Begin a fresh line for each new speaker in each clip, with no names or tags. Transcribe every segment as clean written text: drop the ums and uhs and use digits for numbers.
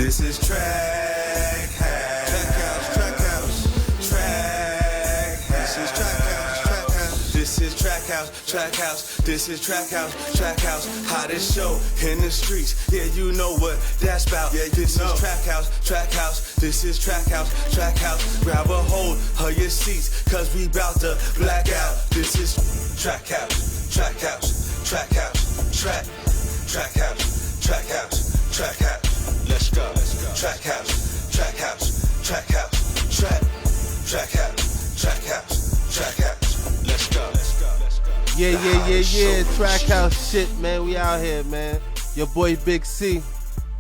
This is Track House. Track House. This is Track House. This is Track House. This is Track House. Hottest show in the streets. Yeah, you know what that's about. Yeah, this is Track House. This is Track House. Grab a hold of your seats, cause we bout to black out. This is Track House. Track House. Let's go. Track House. Let's go.
Yeah. Track House shit, man. We out here, man. Your boy Big C.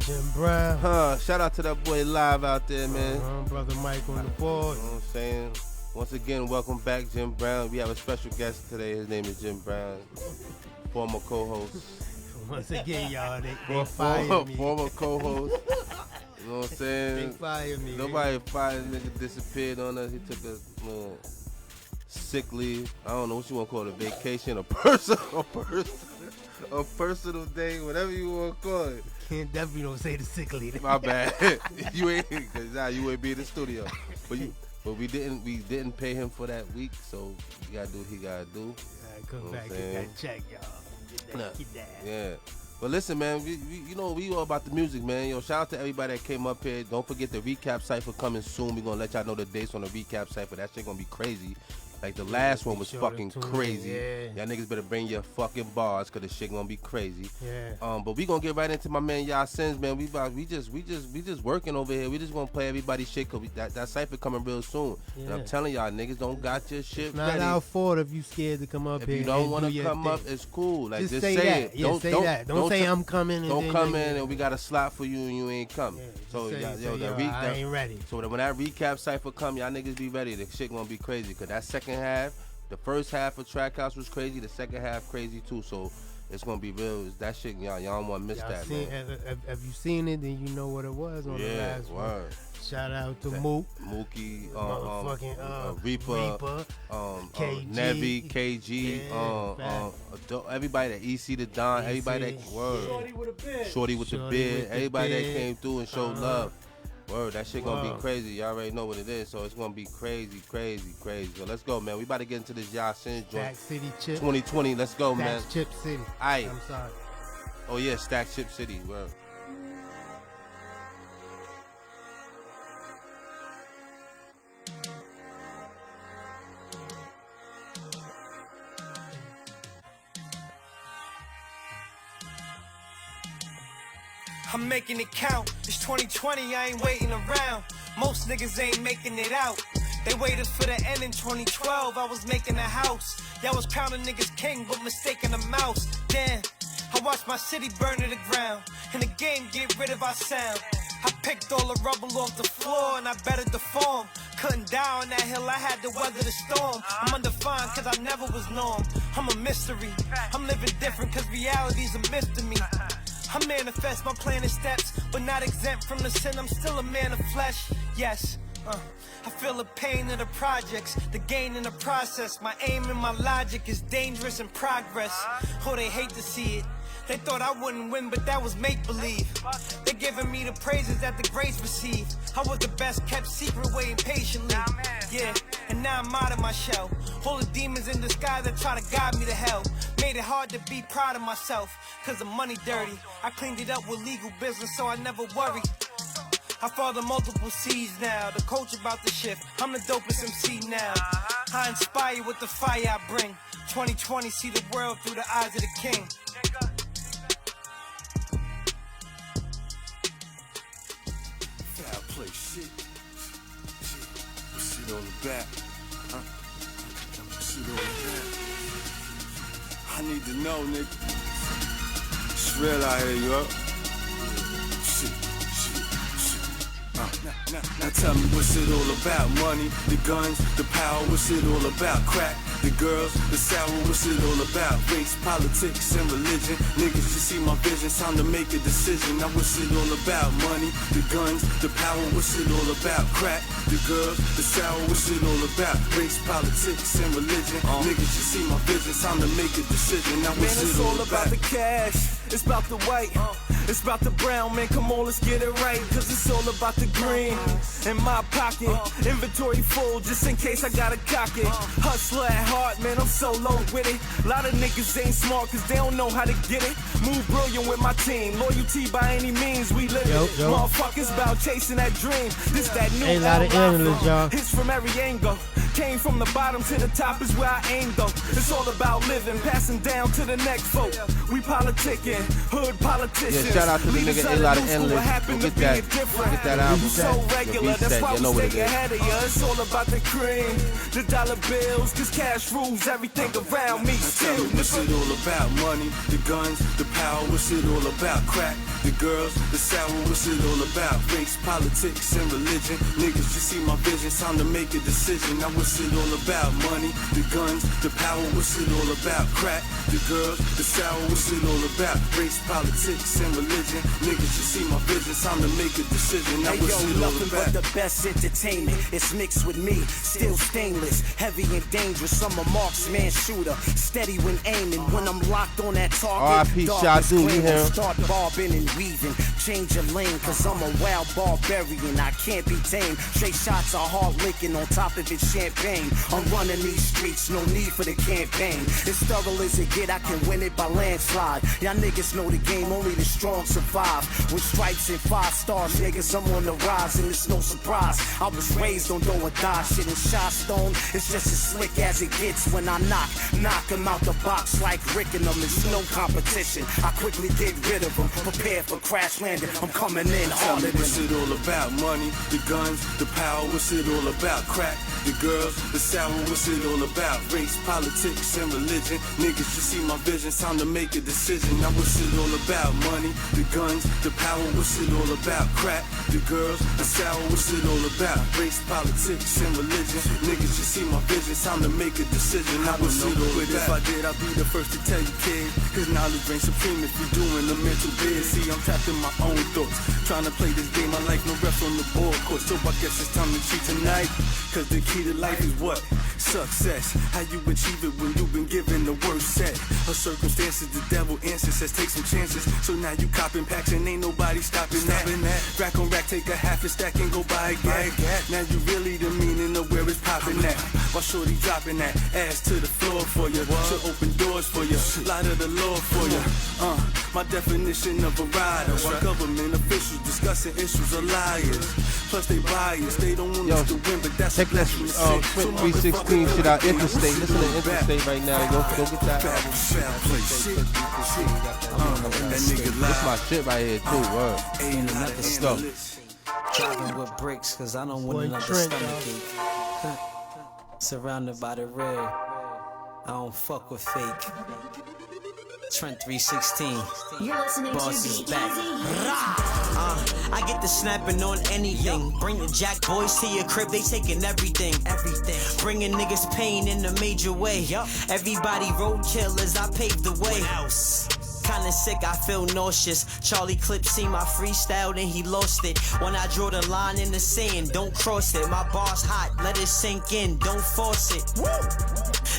Jim Brown.
Shout out to that boy Live out there, man.
Brother Mike on the board.
You know what I'm saying? Once again, welcome back, Jim Brown. We have a special guest today. His name is Jim Brown, former co-host.
Once again, y'all, they fired me.
Former co-host. You know what I'm saying?
They fired me.
Nobody fired. Nigga disappeared on us. He took a sick leave. I don't know what you want to call it, a vacation, a personal day, whatever you want to call it.
Can't definitely don't say the sick leave.
My bad. You ain't be in the studio. But we didn't pay him for that week, so he gotta do what he gotta do.
Come back and get that check, y'all. Get that.
Yeah. But listen, man, we all about the music, man. Yo, shout out to everybody that came up here. Don't forget the recap cypher coming soon. We're gonna let y'all know the dates on the recap cypher. That shit gonna be crazy. Like the last one was fucking crazy.
Yeah.
Y'all niggas better bring your fucking bars, cause the shit gonna be crazy.
Yeah.
But we gonna get right into my man Yasin's, man. We just working over here. We just gonna play everybody's shit, cause that cypher coming real soon.
Yeah.
And I'm telling y'all, niggas don't got your shit
it's not
ready.
our fault if you scared to come up
If
here.
you don't
want to
come up, it's cool. Like just say
that.
it.
Yeah, say that. Don't say I'm coming. And
don't come in and we got a slot for you and you ain't come.
Yeah,
so
I ain't ready.
So when that recap cypher come, y'all niggas be ready. The shit gonna be crazy, cause that second half. The first half of Track House was crazy. The second half crazy too. So it's gonna be real. That shit, y'all don't want to miss that, man.
Have you seen it? Then you know what it was on the last one. Shout out to Mook,
Mookie,
Reaper, KG,
Nevi, KG, everybody that EC the Don, everybody that Shorty with the beard, everybody that came through and showed love. Word, that shit gonna be crazy. Y'all already know what it is, so it's gonna be crazy. So let's go, man. We about to get into this Yasin joint.
Stack City Chip.
2020, let's go, man.
Stack Chip City.
Aight.
I'm sorry.
Oh yeah, Stack Chip City. Word.
I'm making it count. It's 2020, I ain't waiting around. Most niggas ain't making it out. They waited for the end in 2012. I was making a house. Y'all was crowning niggas king, but mistaking a mouse. Damn, I watched my city burn to the ground. And the game get rid of our sound. I picked all the rubble off the floor and I bettered the form. Couldn't die on that hill, I had to weather the storm. I'm undefined cause I never was norm. I'm a mystery. I'm living different cause reality's a myth to me. I manifest my plan and steps, but not exempt from the sin. I'm still a man of flesh, yes. I feel the pain of the projects, the gain in the process. My aim and my logic is dangerous in progress. Oh, they hate to see it. They thought I wouldn't win, but that was make-believe. They giving me the praises that the grace received. I was the best kept secret, waiting patiently. Yeah, and now I'm out of my shell. All the demons in disguise that try to guide me to hell. Made it hard to be proud of myself, cause the money dirty. I cleaned it up with legal business, so I never worry. I father multiple seeds now. The coach about to shift. I'm the dopest MC now. I inspire with the fire I bring. 2020, see the world through the eyes of the king.
Foul play shit. Sit on the back. Sit on the back. I need to know, nigga. It's real out here, you up? Shit. Now tell me what's it all about? Money, the guns, the power, what's it all about? Crack, the girls, the sour, what's it all about? Race, politics, and religion. Niggas, you see my vision, time to make a decision. Now what's it all about? Money, the guns, the power, what's it all about? Crack, the girls, the sour, what's it all about? Race, politics, and religion. Niggas, you see my vision, time to make a decision. Now what's it all about?
The cash.
it's about the white. It's about the brown, man, come on, let's get it right. Cause it's all about the green. In my pocket, inventory full, just in case I gotta cock it. Hustler at heart, man, I'm so low with it. A lot of niggas ain't smart cause they don't know how to get it. Move brilliant with my team, loyalty by any means, we live it. Motherfuckers about chasing that dream. This that new
a lot of analysts, y'all.
Hits from every angle. Came from the bottom to the top is where I aim though. It's all about living, passing down to the next folk. We politicking, hood politicians.
Yeah, shout out to the nigga A Lot of Analysts. Go get that album.
So regular, that's why we stay ahead of you. It's all about the cream, the dollar bills, cause cash rules everything around me still.
What's
it all about? Money, the guns, the power, what's it all about? Crack, the girls, the sour, what's it all about? Race, politics, and religion. Niggas, you see my vision, time to make a decision. Now what's it all about? Money, the guns, the power, what's it all about? Crack, the girls, the sour, what's it all about? Race, politics, and religion. Niggas, you see my vision, time to make a decision. Now what's it all
nothing
about?
but the best entertainment. It's mixed with me, still stainless, heavy and dangerous. I'm a marksman shooter, steady when aiming. When I'm locked on that target,
R.I.P. Shadu, you hear him?
Start bobbing and weaving, change your lane, cause I'm a wild barbarian. I can't be tamed. Straight shots are hard licking, on top of it champagne. I'm running these streets, no need for the campaign. As thorough as it get, I can win it by landslide. Y'all niggas know the game, only the strong survive. With stripes and 5 stars, niggas, I'm on the rise, and it's no surprise. I was raised on do or die shit in Shot Stone. It's just as slick as it gets when I knock him out the box like Rick and them. It's no competition. I quickly get rid of them, prepare for crash landing. I'm coming in harder than
What's it all about? Money, the guns, the power, what's it all about? Crack, the girls, the sour, what's it all about? Race, politics, and religion. Niggas, you see my vision, time to make a decision. Now what's it all about? Money, the guns, the power, what's it all about? Crack, the girls, the sour, what's it all about? Race, politics, and religion. Niggas, you see my vision, time to make a decision. Now what's it all about? If I did, I'll be the first to tell you, kid. Cause knowledge reigns supreme if you doing the mental bid. See, I'm trapped in my own thoughts, trying to play this game. I like no refs on the board court, so I guess it's time to cheat tonight. Cause the key to life is what? Success. How you achieve it when you've been given the worst set of circumstances. The devil answers says take some chances. So now you copping packs and ain't nobody stopping that. Rack on rack, take a half a stack and go buy a gag. Now you really the meaning of where it's popping at. While shorty dropping that ass to the floor for you. She'll open doors for you, light of the Lord for you. My definition of a rider. While government officials discussing issues of liars. Plus they biased, they don't want us to win, but that's
check that Trent 316 shit out. Interstate, listen to Interstate right now. Go get that album. This my shit right here too. Word. Let's go.
Driving with bricks, cause I don't want another stomachache. Surrounded by the real, I don't fuck with fake. Trent 316.
You're listening
Boss
to
is
Be
back.
Easy.
I get the snapping on anything. Bring the Jack boys to your crib, they taking everything. Bringing niggas pain in a major way. Everybody roadkill as I pave the way. Kinda sick, I feel nauseous. Charlie Clip seen my freestyle, then he lost it. When I draw the line in the sand, don't cross it. My bar's hot, let it sink in, don't force it.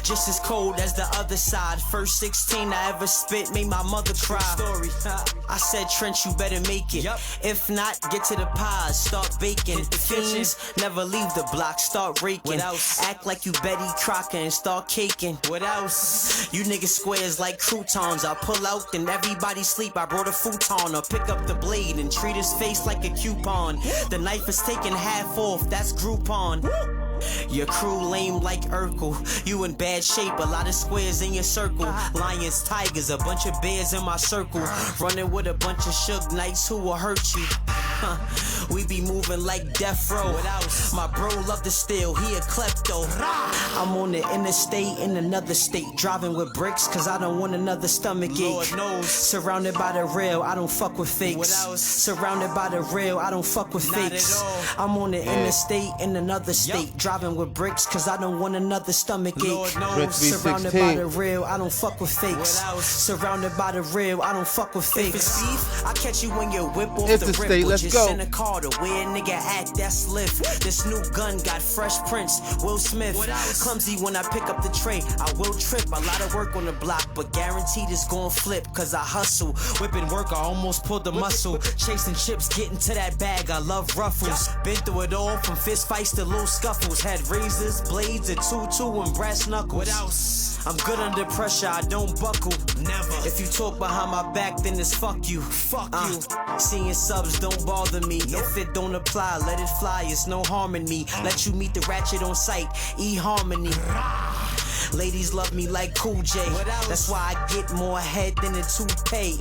Just as cold as the other side. First 16 I ever spit made my mother cry. I said, Trent, you better make it. If not, get to the pies, start baking. The fiends never leave the block, start raking. Act like you Betty Crocker and start caking. What else? You niggas squares like croutons. I pull out, then everybody sleep. I brought a futon. Or pick up the blade and treat his face like a coupon. The knife is taken half off, that's Groupon. Your crew lame like Urkel. You in bad shape, a lot of squares in your circle. Lions, tigers, a bunch of bears in my circle. Running with a bunch of Suge Knights who will hurt you. We be moving like death row. My bro love to steal, he a klepto. I'm on the interstate in another state. Driving with bricks cause I don't want another stomach ache. Surrounded by the real, I don't fuck with fakes. Surrounded by the real, I don't fuck with fakes. I'm on the interstate in another state. Driving with bricks cause I don't want another stomach ache. Surrounded by the real, I don't fuck with fakes. Surrounded by the real, I don't fuck with fakes. I catch you when you whip off the rip.
Let's go.
In a car harder. Where a nigga at, that's lift. This new gun got fresh prints. Will Smith. Clumsy when I pick up the tray. I will trip. A lot of work on the block, but guaranteed it's gon' flip. Cause I hustle. Whipping work, I almost pulled the muscle. Chasing chips, getting to that bag. I love ruffles. Been through it all from fist fights to little scuffles. Had razors, blades, a tutu, and brass knuckles. What else? I'm good under pressure, I don't buckle. Never. If you talk behind my back, then it's fuck you. Fuck you. Seeing subs don't bother me. If it don't apply, let it fly. It's no harm in me. Let you meet the ratchet on sight. E-Harmony. Ladies love me like Cool J. That's why I get more head than a toupee.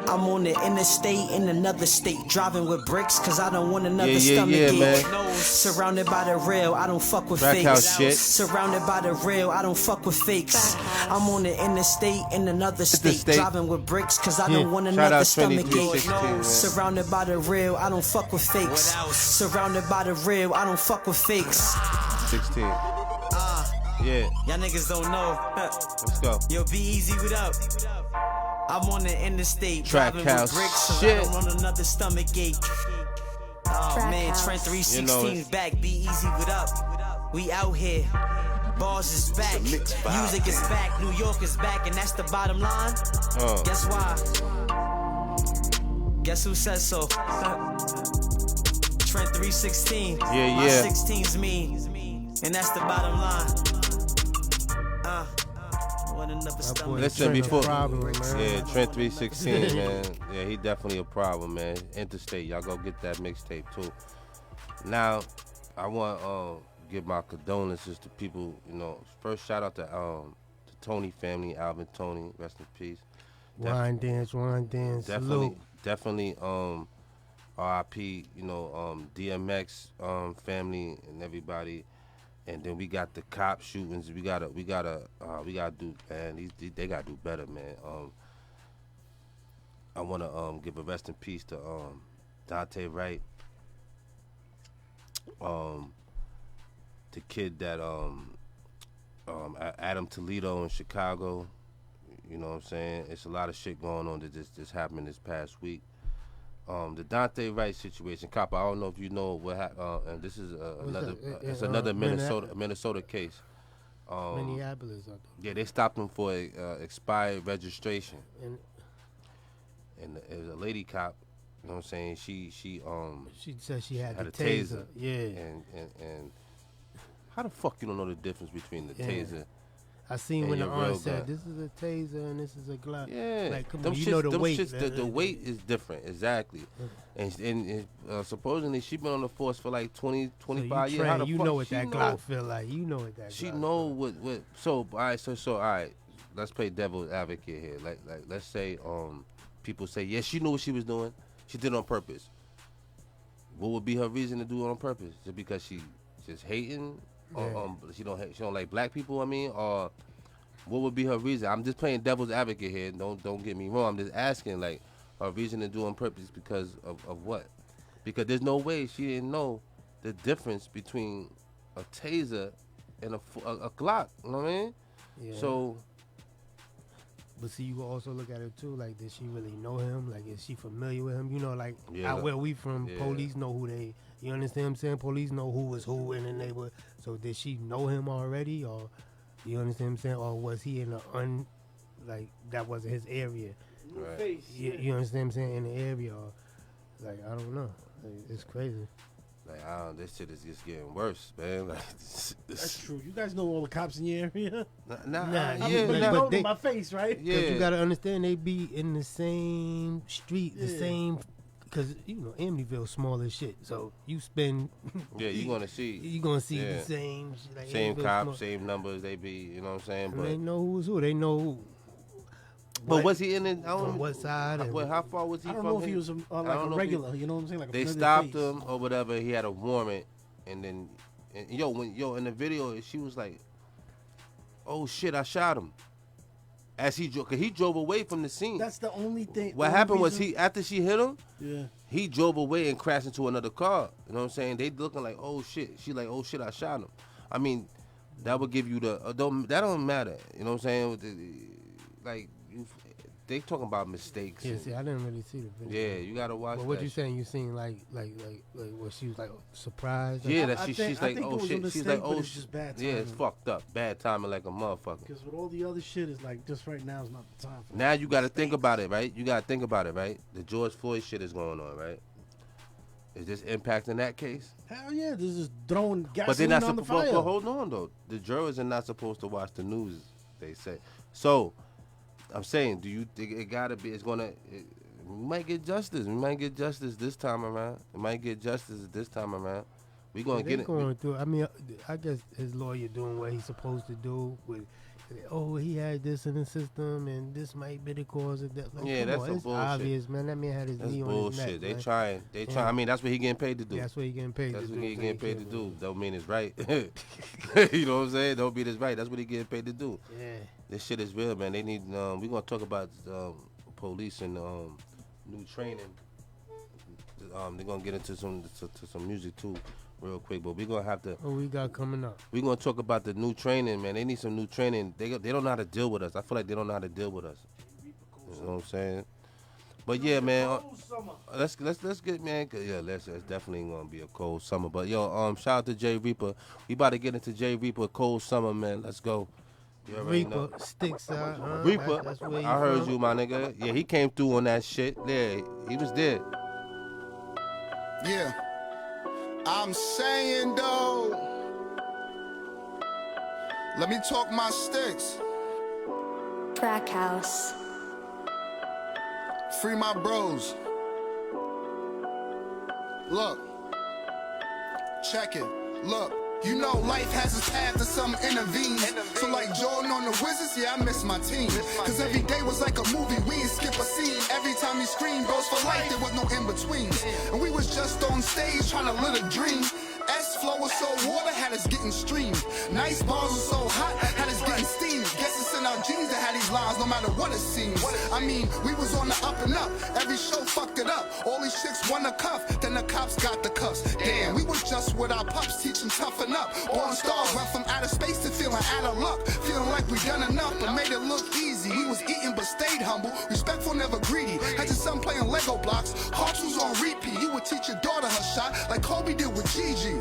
I'm on the interstate in another state, driving with bricks cause I don't want another stomachache.
Man.
Surrounded by the real, I don't fuck with
Track
fakes.
house shit.
Surrounded by the real, I don't fuck with fakes. I'm on the interstate in another state, driving with bricks cause I don't want another stomachache. Surrounded by the real, I don't fuck with fakes. Surrounded by the real, I don't fuck with fakes.
16. Yeah.
Y'all niggas don't know.
Let's go.
Yo, be easy, what up? I'm on the interstate,
Track
driving
house
with bricks, so
shit.
I don't want another stomach ache. Oh
Track
man,
house.
Trent 316
You know
is back. Be easy, what up? We out here. Bars is back. Music is back. New York is back, and that's the bottom line. Guess why? Guess who says so? Trent 316.
Yeah,
My
yeah.
16's me, and that's the bottom line. What another stomach.
Listen, before.
Problem, man.
Yeah, Trent 316, man. Yeah, he definitely a problem, man. Interstate, y'all go get that mixtape too. Now, I want give my condolences to people. You know, first shout out to the Tony family, Alvin Tony, rest in peace.
Wine dance, salute.
Definitely, R.I.P. You know, DMX family and everybody. And then we got the cop shootings. We gotta do, man. They gotta do better, man. I wanna give a rest in peace to Dante Wright, the kid that Adam Toledo in Chicago. You know what I'm saying? It's a lot of shit going on that just happened this past week. The Dante Wright situation, cop. I don't know if you know what happened. And this is another Minnesota case.
Minneapolis, I think.
Yeah, they stopped him for expired registration. And it was a lady cop. You know what I'm saying? She
said she had
a
the
taser.
Yeah.
And how the fuck you don't know the difference between the taser?
I seen
and
when the
your
aunt
real
said,
gun?
this is a taser and this is a Glock.
Yeah,
Like, come
them
on, you
shits,
know the
them
weight.
Shits, the weight is different, exactly. And supposedly she been on the force for like 20, 25 years. How the
You
fuck
know what
she
that Glock feel like. You know what that
She
Glock
know
feel
what. So all right, so all right. Let's play devil's advocate here. Like let's say people say, yeah, she knew what she was doing. She did it on purpose. What would be her reason to do it on purpose? Just because she just hating? She don't like black people. I mean, or what would be her reason? I'm just playing devil's advocate here. Don't get me wrong. I'm just asking, like, her reason to do it on purpose because of what? Because there's no way she didn't know the difference between a taser and a Glock. You know what I mean?
Yeah.
So.
But see, you also look at it too, like, did she really know him? Like, is she familiar with him? You know, like, out where we from, police know who they, you understand what I'm saying? Police know who was who in the neighborhood. So did she know him already, or, you understand what I'm saying? Or was he in like, that wasn't his area?
Right.
You understand what I'm saying? In the area, or, like, I don't know. Like, it's crazy.
Like, this shit is just getting worse, man. Like,
That's true. You guys know all the cops in your area?
But
they, my face, right?
Yeah. You gotta understand, they be in the same street, the same. Because, you know, Amityville small as shit. So you spend.
Yeah, you're going to see.
You're going to see the same. Like,
same cops, same numbers. They be, you know what I'm saying?
But they know who's who. They know who.
But was he in it?
From what side?
How far was he from?
I don't know if he was like a regular. You know what I'm saying? Like
they stopped him or whatever. He had a warrant, and then, in the video, she was like, "Oh shit, I shot him." As he drove, cause he drove away from the scene.
That's the only thing.
What happened was after she hit him,
he
drove away and crashed into another car. You know what I'm saying? They looking like, "Oh shit." She like, "Oh shit, I shot him." I mean, that would give you that don't matter. You know what I'm saying? Like. they talking about mistakes.
Yeah, see, I didn't really see the video.
Yeah, you gotta watch.
But what you saying? You seen like what she was like surprised?
Yeah, that she's like, oh shit. She's like, oh shit. Yeah, it's fucked up. Bad timing like a motherfucker.
Because with all the other shit, it's like just right now is not the time. For
now you gotta think about it, right? You gotta think about it, right? The George Floyd shit is going on, right? Is this impacting that case?
Hell yeah, this is throwing gasoline
but they're not
on the fire.
But hold on though, the jurors are not supposed to watch the news. They say so. I'm saying, do you think it gotta be? We might get justice. We might get justice this time around. We might get justice this time around. We gonna get it.
Going through. I mean, I guess his lawyer doing what he's supposed to do with. Oh, he had this in the system, and this might be the cause of that. Like,
yeah, that's
on,
some
it's
bullshit.
Obvious, man. That man had his knee on his neck.
They
man.
trying. I mean, that's what he getting paid to do.
That's what he getting paid to do.
That's what he getting paid to do. Don't mean it's right. You know what I'm saying? Don't mean it's right. That's what he getting paid to do.
Yeah.
This shit is real, man. They need. We gonna talk about police and new training. They're gonna get into some music too, real quick. But we're gonna have to.
What we got coming up?
We're gonna talk about the new training, man. They need some new training. They don't know how to deal with us. I feel like they don't know how to deal with us. You know what I'm saying? But yeah, man. Let's get, man. Yeah, it's definitely gonna be a cold summer. But yo, shout out to Jay Reaper. We about to get into Jay Reaper cold summer, man. Let's go.
Reaper sticks out.
Reaper,
that's where
I heard
from.
you, my nigga. Yeah, he came through on that shit. Yeah, he was there.
Yeah, I'm saying though, let me talk my sticks.
Crack house.
Free my bros. Look, check it. Look. You know life has its path and some intervenes. So like Jordan on the Wizards, yeah, I miss my team. Cause every day was like a movie, we ain't skip a scene. Every time he screamed, bros for life, there was no in-betweens. And we was just on stage trying to live a dream. S-Flow was so water, had us getting streamed. Nice bars was so hot, had us getting steamed. Guess it's in our genes that had these lines, no matter what it seems. I mean, we was on the up and up, every show fucked it up. All these chicks won a cuff, then the cops got the cuffs. Damn, we was just with our pups, teaching toughen up. Born stars went from outer space to feeling out of luck. Feeling like we done enough, but made it look easy. We was eating but stayed humble, respectful, never greedy. Had your son playing Lego blocks, hearts was on repeat. You would teach your daughter her shot, like Kobe did with Gigi.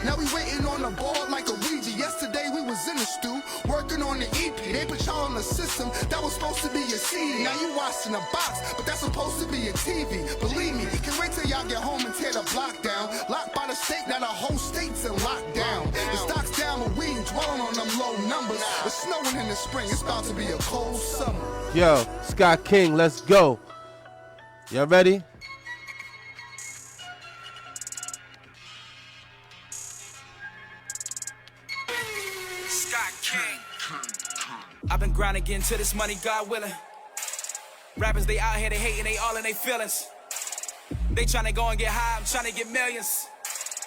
Now we waiting on the board like a Ouija. Yesterday we was in the stew, working on the EP. They put y'all on the system, that was supposed to be your CD. Now you watching a box, but that's supposed to be your TV. Believe me, can't wait till y'all get home and tear the block down. Locked by the state, now the whole state's in lockdown. The stock's down, but we ain't dwelling on them low numbers. It's snowing in the spring, it's about to be a cold summer.
Yo, Scott King, let's go. Y'all ready?
I've been grinding, getting to this money, God willing. Rappers, they out here, they hating, they all in their feelings. They tryna go and get high, I'm tryna get millions.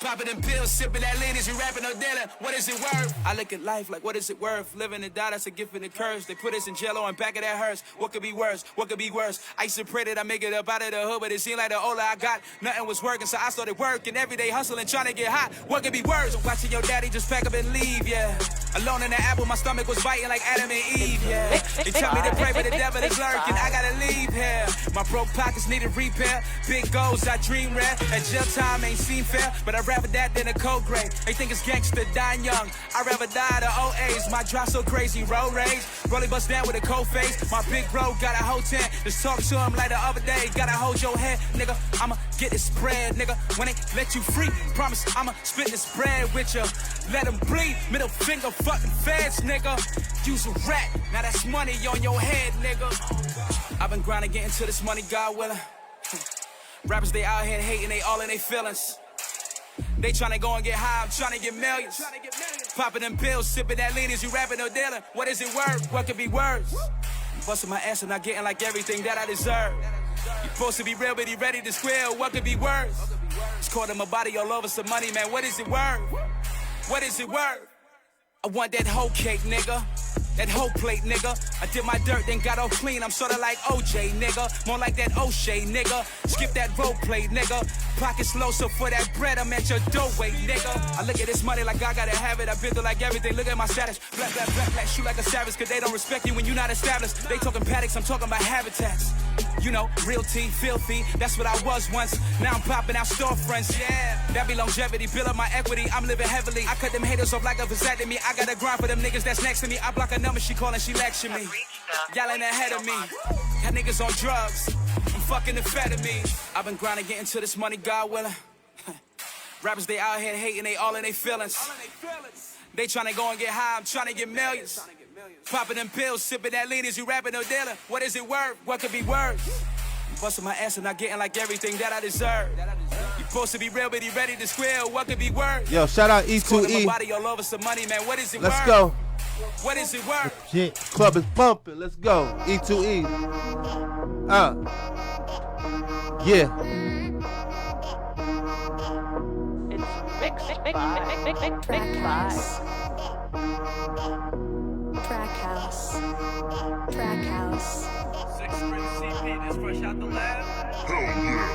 Popping them pills, sipping that lean, is you rapping or dealing? What is it worth? I look at life like, what is it worth? Living and die, that's a gift and a curse. They put us in jail on back of that hearse. What could be worse? What could be worse? I used to pray that I make it up out of the hood, but it seemed like the older I got, nothing was working, so I started working every day, hustling, trying to get hot. What could be worse? Watching your daddy just pack up and leave, yeah. Alone in the apple, my stomach was biting like Adam and Eve, yeah. They tell me to pray, but the devil is lurking. I gotta leave here. My broke pockets needed repair. Big goals, I dream rare. That jail time ain't seem fair, but I'd rather that than a cold grade. They think it's gangster, dying young. I'd rather die the old age. My drop so crazy, road rage. Rolly bust down with a cold face. My big bro got a whole tent. Just talk to him like the other day. Gotta hold your head, nigga. I'ma get it spread, nigga. When they let you free, promise I'ma split this bread with you. Let them bleed, middle finger, fucking feds, nigga. Use a rat, now that's money on your head, nigga. I've been grinding, getting to this money, God willing. Rappers, they out here hating, they all in their feelings. They tryna go and get high, I'm tryna get millions. Popping them pills, sipping that lean, is you rapping or dealing? What is it worth? What could be worse? Busting my ass and not getting like everything that I deserve. You supposed to be real, but he ready to square. What could be worse? It's caught in my body all over some money, man. What is it worth? What is it worth? I want that whole cake, nigga. That whole plate, nigga. I did my dirt, then got all clean. I'm sorta like OJ, nigga. More like that O'Shea, nigga. Skip that role play, nigga. Pockets low, so for that bread, I'm at your doorway, nigga. I look at this money like I gotta have it. I've been through like everything. Look at my status. Black, black, black, black. Shoot like a savage, cause they don't respect you when you're not established. They talking paddocks, I'm talking about habitats. You know, real tea, filthy. That's what I was once. Now I'm popping out storefronts, yeah. That be longevity, build up my equity. I'm living heavily. I cut them haters off like a vasectomy. I gotta grind for them niggas that's next to me. I block a number, she calling, she lecture me. Y'all ain't ahead of me. Y'all niggas on drugs. I'm fucking amphetamine. I've been grinding, getting to this money, God willing. Rappers, they out here hating, they all in their feelings. They tryna go and get high, I'm tryna get millions. Popping them pills, sipping that lean, is you rapping or dealing? What is it worth? What could be worse? I'm busting my ass and not getting like everything that I deserve. You supposed to be real, but he ready to squeal. What could be worse?
Yo, shout out E2E.
Body all over some money, man. What is it
Let's
worth?
go.
What is it worth?
Shit.
Club is bumping. Let's go. E2E. Yeah.
Track House. Track House. Track House.
6 CP, this fresh out the lab.
Hell yeah.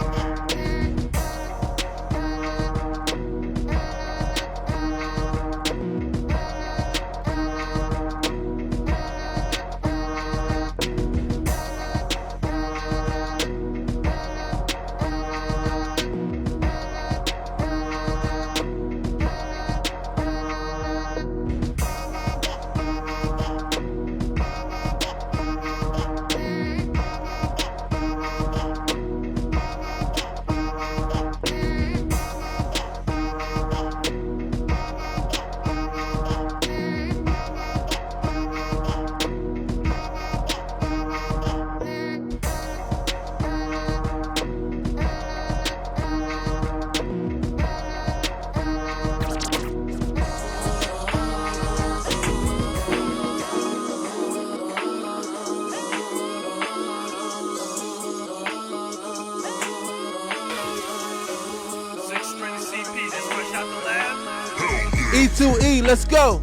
E2E, let's go.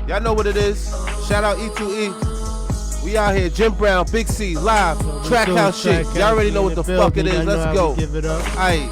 Y'all know what it is. Shout out E2E. We out here, Jim Brown, Big C, live, track house shit. Y'all already know what the fuck it is. Let's go.
Give it up.
Aight.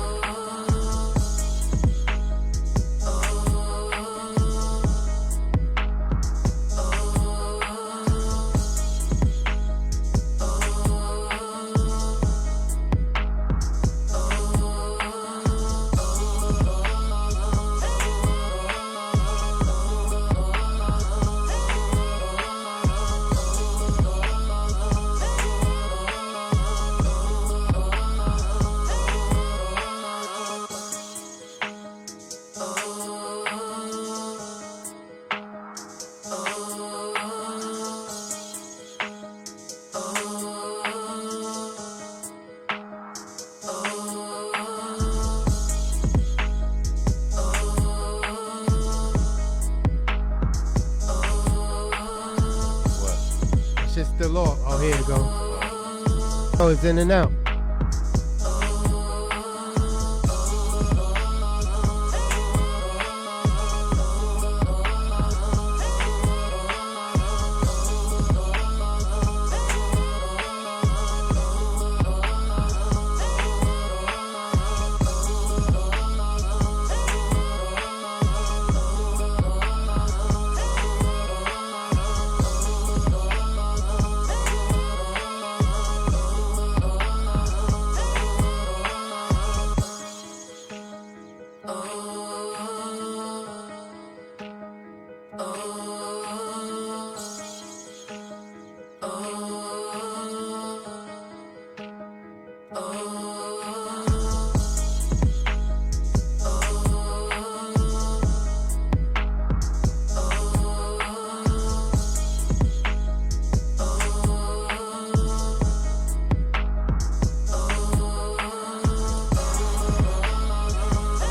Shit's still off. Oh, here you go. Oh, it's in and out.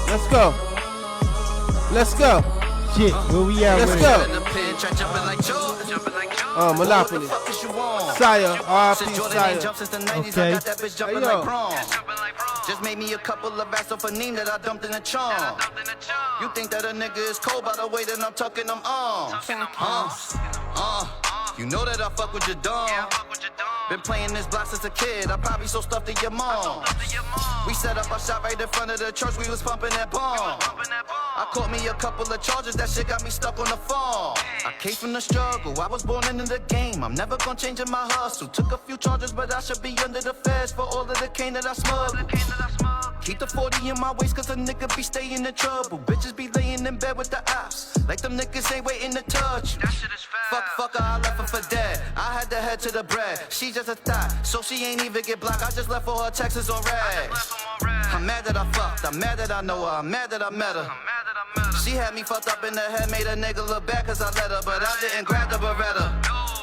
Let's go. Let's go.
Shit, where we at?
Let's go. Monopoly. Sire, RP Sire.
Okay.
Hey, yo.
Just made me a couple of racks off a name that I dumped in a charm. You think that a nigga is cold by the way that I'm tucking them arms. You know that I fuck with your dog. Been playing this block since a kid. I probably so stuffed to your mom. We set up our shop right in front of the church. We was pumping that bomb. I caught me a couple of charges. That shit got me stuck on the farm. I came from the struggle. I was born into the game. I'm never gonna change in my hustle. Took a few charges, but I should be under the feds for all of the cane that I smuggled. Keep the 40 in my waist, cause a nigga be staying in trouble. Bitches be laying in bed with the ops. Like them niggas ain't waiting to touch you. Fuck her, I left her for dead. I had to head to the bread. She just a thot, so she ain't even get blocked. I just left for her Texas on red. I'm mad that I fucked, I'm mad that I know her, I'm mad that I met her. She had me fucked up in the head, made a nigga look bad cause I let her, but I didn't grab the Beretta.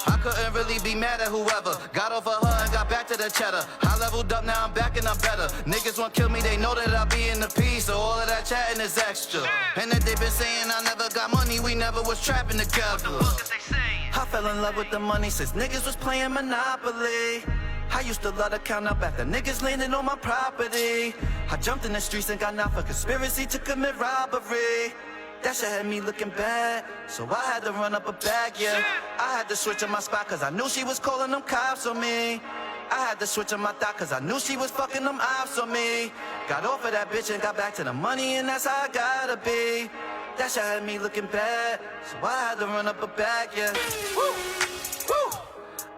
I couldn't really be mad at whoever. Got over her and got back to the cheddar. I leveled up, now I'm back and I'm better. Niggas won't kill me, they know that I be in the peace, so all of that chatting is extra. And that they been saying I never got money, we never was trapping together. I fell in love with the money since niggas was playing Monopoly. I used to love to count up after niggas landing on my property. I jumped in the streets and got out for conspiracy to commit robbery. That shit had me looking bad, so I had to run up a bag, yeah. I had to switch on my spot cause I knew she was calling them cops on me. I had to switch on my thought cause I knew she was fucking them ops on me. Got off of that bitch and got back to the money and that's how I gotta be. That shit had me looking bad, so I had to run up a bag, yeah. Woo, woo.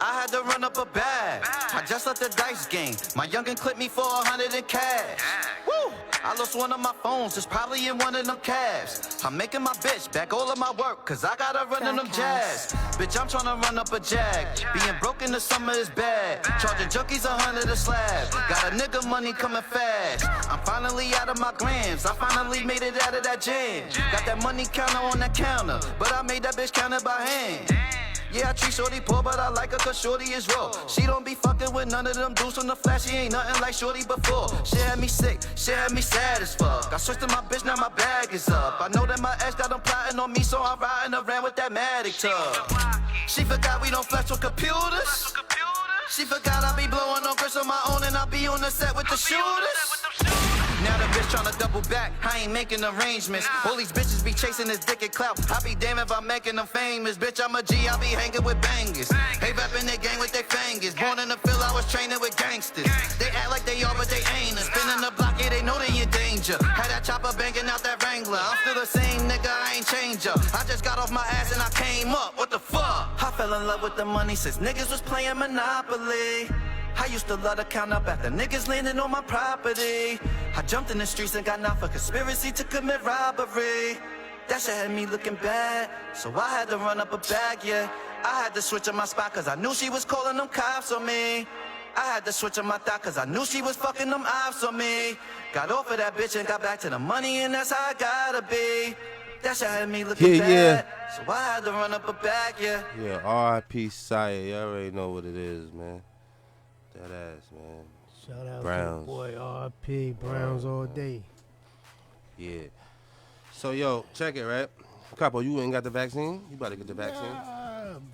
I had to run up a bag. I just left the dice game. My youngin' clipped me for 100 in cash. Woo! I lost one of my phones, it's probably in one of them cabs. I'm making my bitch back all of my work, cause I gotta run in them jazz. Bitch, I'm tryna run up a jag. Being broke in the summer is bad. Charging junkies 100 a slab. Got a nigga money coming fast. I'm finally out of my grams. I finally made it out of that jam. Got that money counter on that counter, but I made that bitch count it by hand. Yeah, I treat shorty poor, but I like her cause shorty is raw. She don't be fucking with none of them dudes from the flash. She ain't nothing like shorty before. She had me sick, she had me sad as fuck. I switched to my bitch, now my bag is up. I know that my ex got them plotting on me, so I'm riding around with that Matic tub. She forgot we don't flex with computers. She forgot I be blowing on Chris on my own and I be on the set with the shooters. Now the bitch tryna double back, I ain't making arrangements. All these bitches be chasing this dick and clout. I be damn if I'm making them famous. Bitch, I'm a G, I be hanging with bangers. They rapping their gang with their fingers. Born in the field, I was training with gangsters. They act like they are, but they ain't. Spinning the block, yeah, they know they in danger. Had that chopper banging out that Wrangler. I'm still the same nigga, I ain't change up. I just got off my ass and I came up. What the fuck? I fell in love with the money since niggas was playing Monopoly. I used to love to count up after niggas landing on my property. I jumped in the streets and got out for conspiracy to commit robbery. That shit had me looking bad, so I had to run up a bag, yeah. I had to switch on my spot cause I knew she was calling them cops on me. I had to switch on my thought cause I knew she was fucking them ops on me. Got off of that bitch and got back to the money and that's how I gotta be. That shit had me looking bad, so I had to run up a bag, yeah.
Yeah, R.I.P. Sire, you already know what it is, man. That ass, man.
Shout out
Browns.
to the boy R.P. Browns all day.
Yeah. So, yo, check it, right? Capo, you ain't got the vaccine? You about to get the vaccine?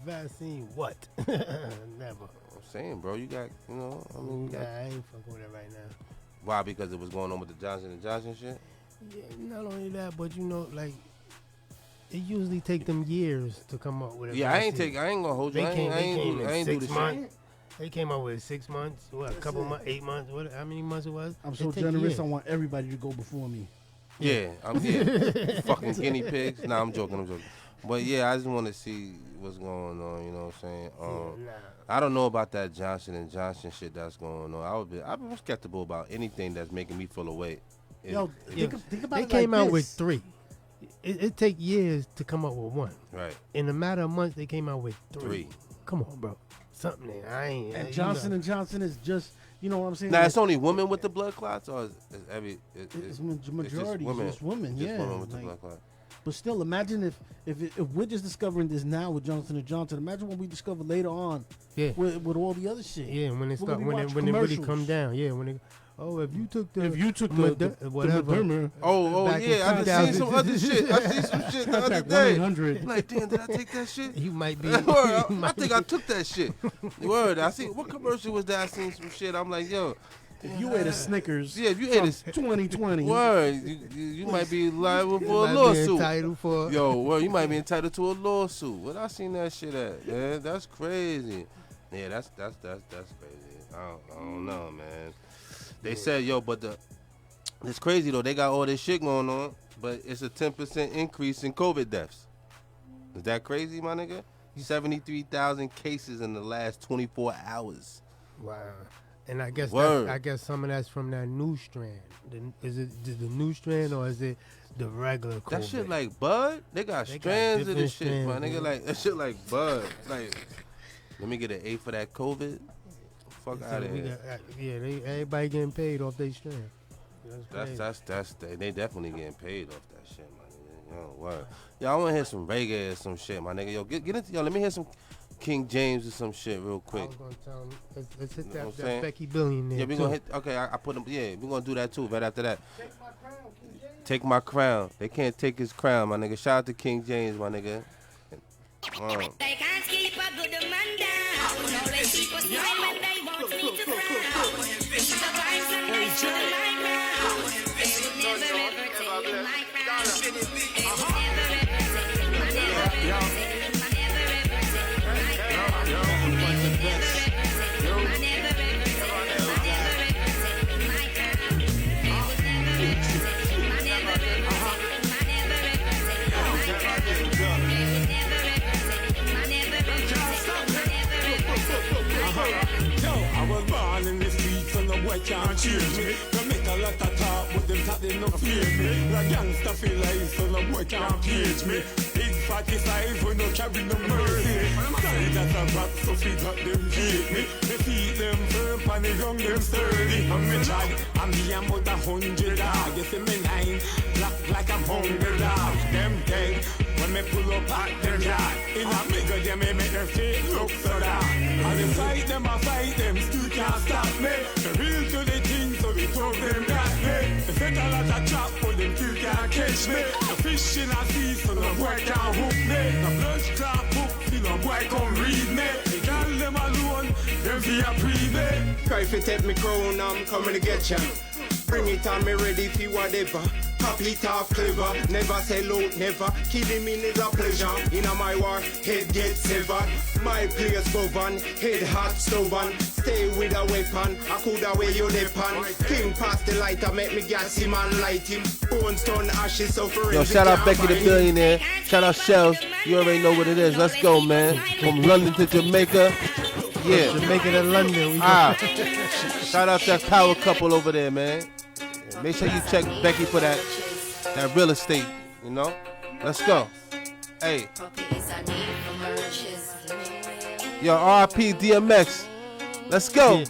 Vaccine what? Never.
I'm saying, bro, you got, you know, I mean, you got...
I ain't fucking with it right now.
Why? Because it was going on with the Johnson & Johnson shit?
Yeah, not only that, but you know, like, it usually take them years to come up with it.
Yeah, I ain't gonna hold you. I ain't do the shit.
They came out with 6 months, what, a couple months, 8 months, what? How many months it was?
I'm so generous, I want everybody to go before me.
Yeah, I'm here. Fucking guinea pigs. Nah, I'm joking. But yeah, I just want to see what's going on, you know what I'm saying? I don't know about that Johnson & Johnson shit that's going on. I'm skeptical about anything that's making me feel away.
Yo, think about
they
it
came
like
out
this.
with 3. It take years to come up with 1.
Right.
In a matter of months, they came out with 3.
3.
Come on, bro. Something there.
And Johnson & Johnson is just, you know what I'm saying?
Now, it's only women with the blood clots, or
it's majority. It's women,
just
yeah.
women with the blood clots.
But still, imagine if we're just discovering this now with Johnson & Johnson. Imagine when we discover later on with all the other shit.
Yeah, when it really come down. Yeah, when it... Oh, if you took the whatever.
I just seen some other shit. I seen some shit the other day. Like, damn, did I take that shit?
You might be.
I think I took that shit. Word. I see. What commercial was that? I seen some shit. I'm like, yo,
If you ate a Snickers,
if you ate a
2020,
word, you might be liable for a lawsuit. You might be entitled to a lawsuit. What I seen that shit at? Man, that's crazy. Yeah, that's crazy. I don't know, man. They said, but it's crazy though. They got all this shit going on, but it's a 10% increase in COVID deaths. Is that crazy, my nigga? 73,000 cases in the last 24 hours.
Wow. And I guess some of that's from that new strand. Is it the new strand or is it the regular COVID?
That shit like bud? They got strands of this shit, my nigga. Like that shit like bud. Like, let me get an A for that COVID. Fuck out of here.
Everybody getting paid off their strand.
That's they definitely getting paid off that shit, my nigga. Yo, what? Yo, I wanna hear some reggae or some shit, my nigga. Yo, get into let me hear some King James or some shit real quick.
I was gonna tell him, let's hit that Becky Billionaire.
Yeah, we gonna hit. Okay, I put him. Yeah, we gonna do that too. Right after that. Take my crown. They can't take his crown, my nigga. Shout out to King James, my nigga.
They can't keep a good man down. No, they keep us smile when they want me to frown. It's the vibes and they should like now. They would never ever take my crown. They would never ever take my crown.
In the streets and the boy can't change me. They make a lot of talk, but them talk they no fear me. The gangster feel like so the boy can't cage me. Big 45, we no carry no mercy. Sorry that a rap, so feed up them hate me. They feed them firm, and they young them sturdy. I'm a child, I'm the about 100 dog. You see me 9, black like I'm hungry dog. Them dead, when me pull up at them yard. In a bigger, they may make their face look so dark. And they fight them, I fight them, still can't stop me. The real to the thing, so we talk them that me. They set a lot of trap, but them still can't catch me. The fish in a sea, so no boy can't hook me. The blood clot hook, so no boy come read me. They can't them alone, them fear pre me.
Try if you take me crown, I'm coming to get ya. Bring it on me ready for whatever. Pop it off clever, never sell out, never. Killing me is a pleasure. In a my war, head get severed. My place govern, head hot stubborn. Stay with a weapon, I could away your depan. King past the light, I make me gas him and light him. Bones turn ashes, so for
yo, shout out Becky the Billionaire. Shout out Shells. You already know what it is. Let's go, man. From London to Jamaica. Yeah.
Jamaica to London.
Shout out that power couple over there, man. Make sure you check Becky for that real estate, you know? Let's go. Hey. Yo, RP DMX. Let's go.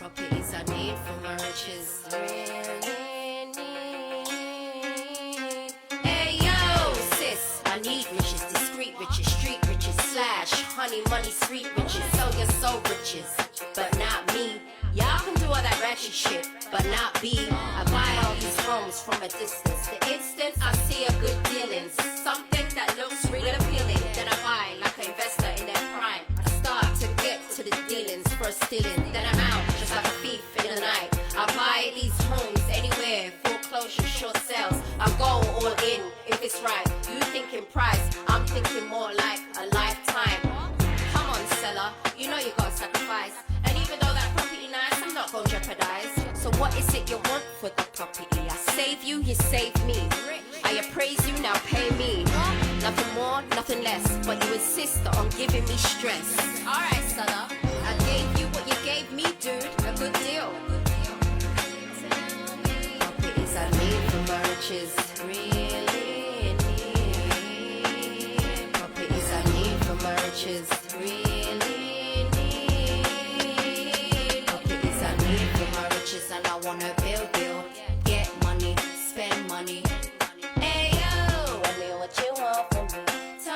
Hey, yo, sis. I need riches, discreet riches, street riches, slash, honey, money, sweet riches. So your soul riches, but not me. Y'all can do all that ratchet shit, but not be. I buy all these homes from a distance. The instant I see a good dealings, something that looks really appealing, then I buy like an investor in their prime. I start to get to the dealings, first stealing, then I'm out just like a thief in the night. I buy these homes anywhere, foreclosure, short sales. I go all in if it's right. You thinking price, I'm thinking more like a lifetime. Come on, seller, you know you gotta sacrifice. And even though that property nice, I'm not gonna jeopardize. So what is it you want for the property? I save you, you save me. I appraise you, now pay me. Nothing more, nothing less, but you insist on giving me stress. Alright, seller, I gave you what you gave me, dude. A good deal. Properties I need for my riches. Really need. Properties I need for my riches. And I wanna build, get money, spend money. Hey yo, tell me what you want from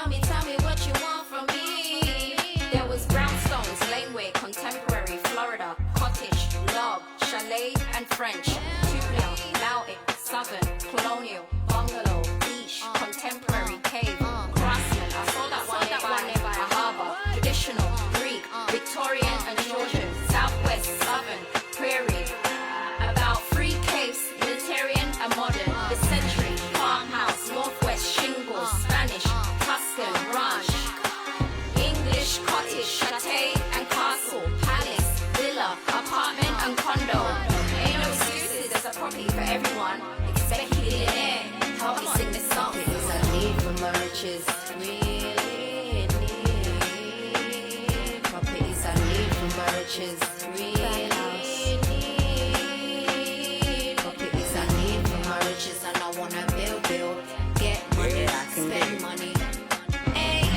me. Tell me what you want from me. There was brownstones, laneway, contemporary, Florida, cottage, log, chalet, and French. Tubular, mountain, southern, colonial, bungalow, beach, contemporary, cave, craftsman. I saw that one nearby a harbor. Traditional, Greek, Victorian, and Georgian, southwest, southern, prairie. About riches. Really need. Properties I need for my riches, and I wanna build. Get money, spend money. Hey yo,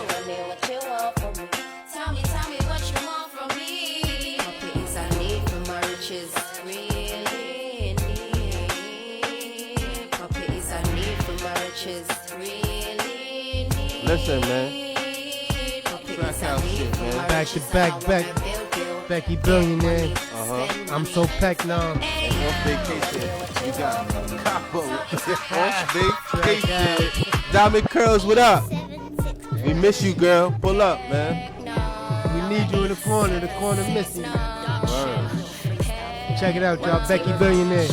tell me what you want from me. Tell me what you want from me. Properties I need for my riches. Really need. Properties I need for my riches. Really need.
Listen, man. Track house shit, man.
Back to back, Becky Billionaire. I'm so packed now.
On vacation, you got Capo. On vacation. Diamond Curls, what up? We miss you, girl. Pull up, man.
We need you in the corner missing.
Word.
Check it out, y'all. Becky Billionaire.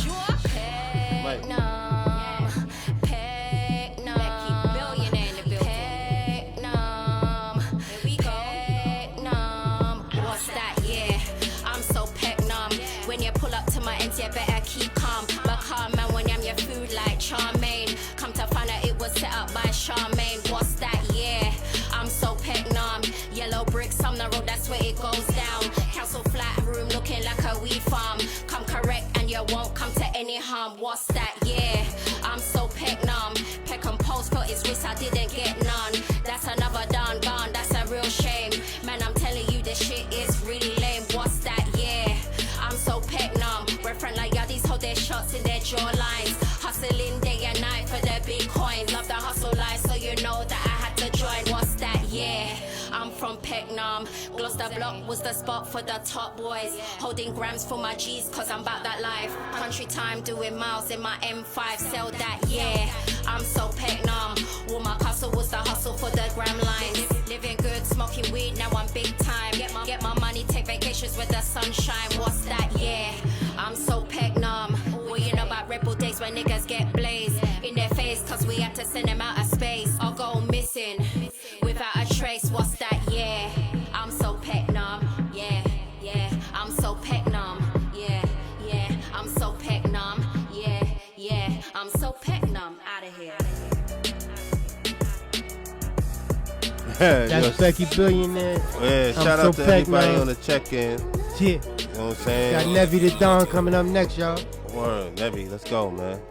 You better keep calm, but calm man when I'm your food like Charmaine. Come to find out it was set up by Charmaine. What's that? Yeah, I'm so pegnum. Yellow bricks on the road, that's where it goes down. Council flat room looking like a weed farm. Come correct and you won't come to any harm. What's that? Yeah, I'm so pegnum. Peck and post for his wrist, I didn't get none. That's another done gone, that's a real shame. Man, I'm telling you this shit is really lame. What's that? Yeah, I'm so pegnum. Friend like yaddies hold their shots in their jawlines. Hustling day and night for their big coins. Love the hustle life, so you know that I had to join. What's that? Yeah, I'm from Pecknam. Gloucester Block was the spot for the top boys. Holding grams for my G's, cause I'm about that life. Country time doing miles in my M5. Sell that, yeah, I'm so Pecknam. Walmart Castle was the hustle for the gram lines. Living good, smoking weed, now I'm big time. Get my money, take vacations with the sunshine. What's that? Yeah, I'm so pegnum. Well, you know about rebel days when niggas get blazed in their face, cause we had to send them out of space. Or go missing without a trace. What's that? Yeah, I'm so pegnum. Yeah, I'm so pegnum. Yeah, I'm so pegnum. Yeah, I'm so pegnum. Out of here.
That's Becky Billionaire.
Yeah, shout out to everybody on the check-in.
Yeah.
You know what I'm saying?
Got Nevy the Don coming up next, y'all.
Word, Nevy, let's go, man.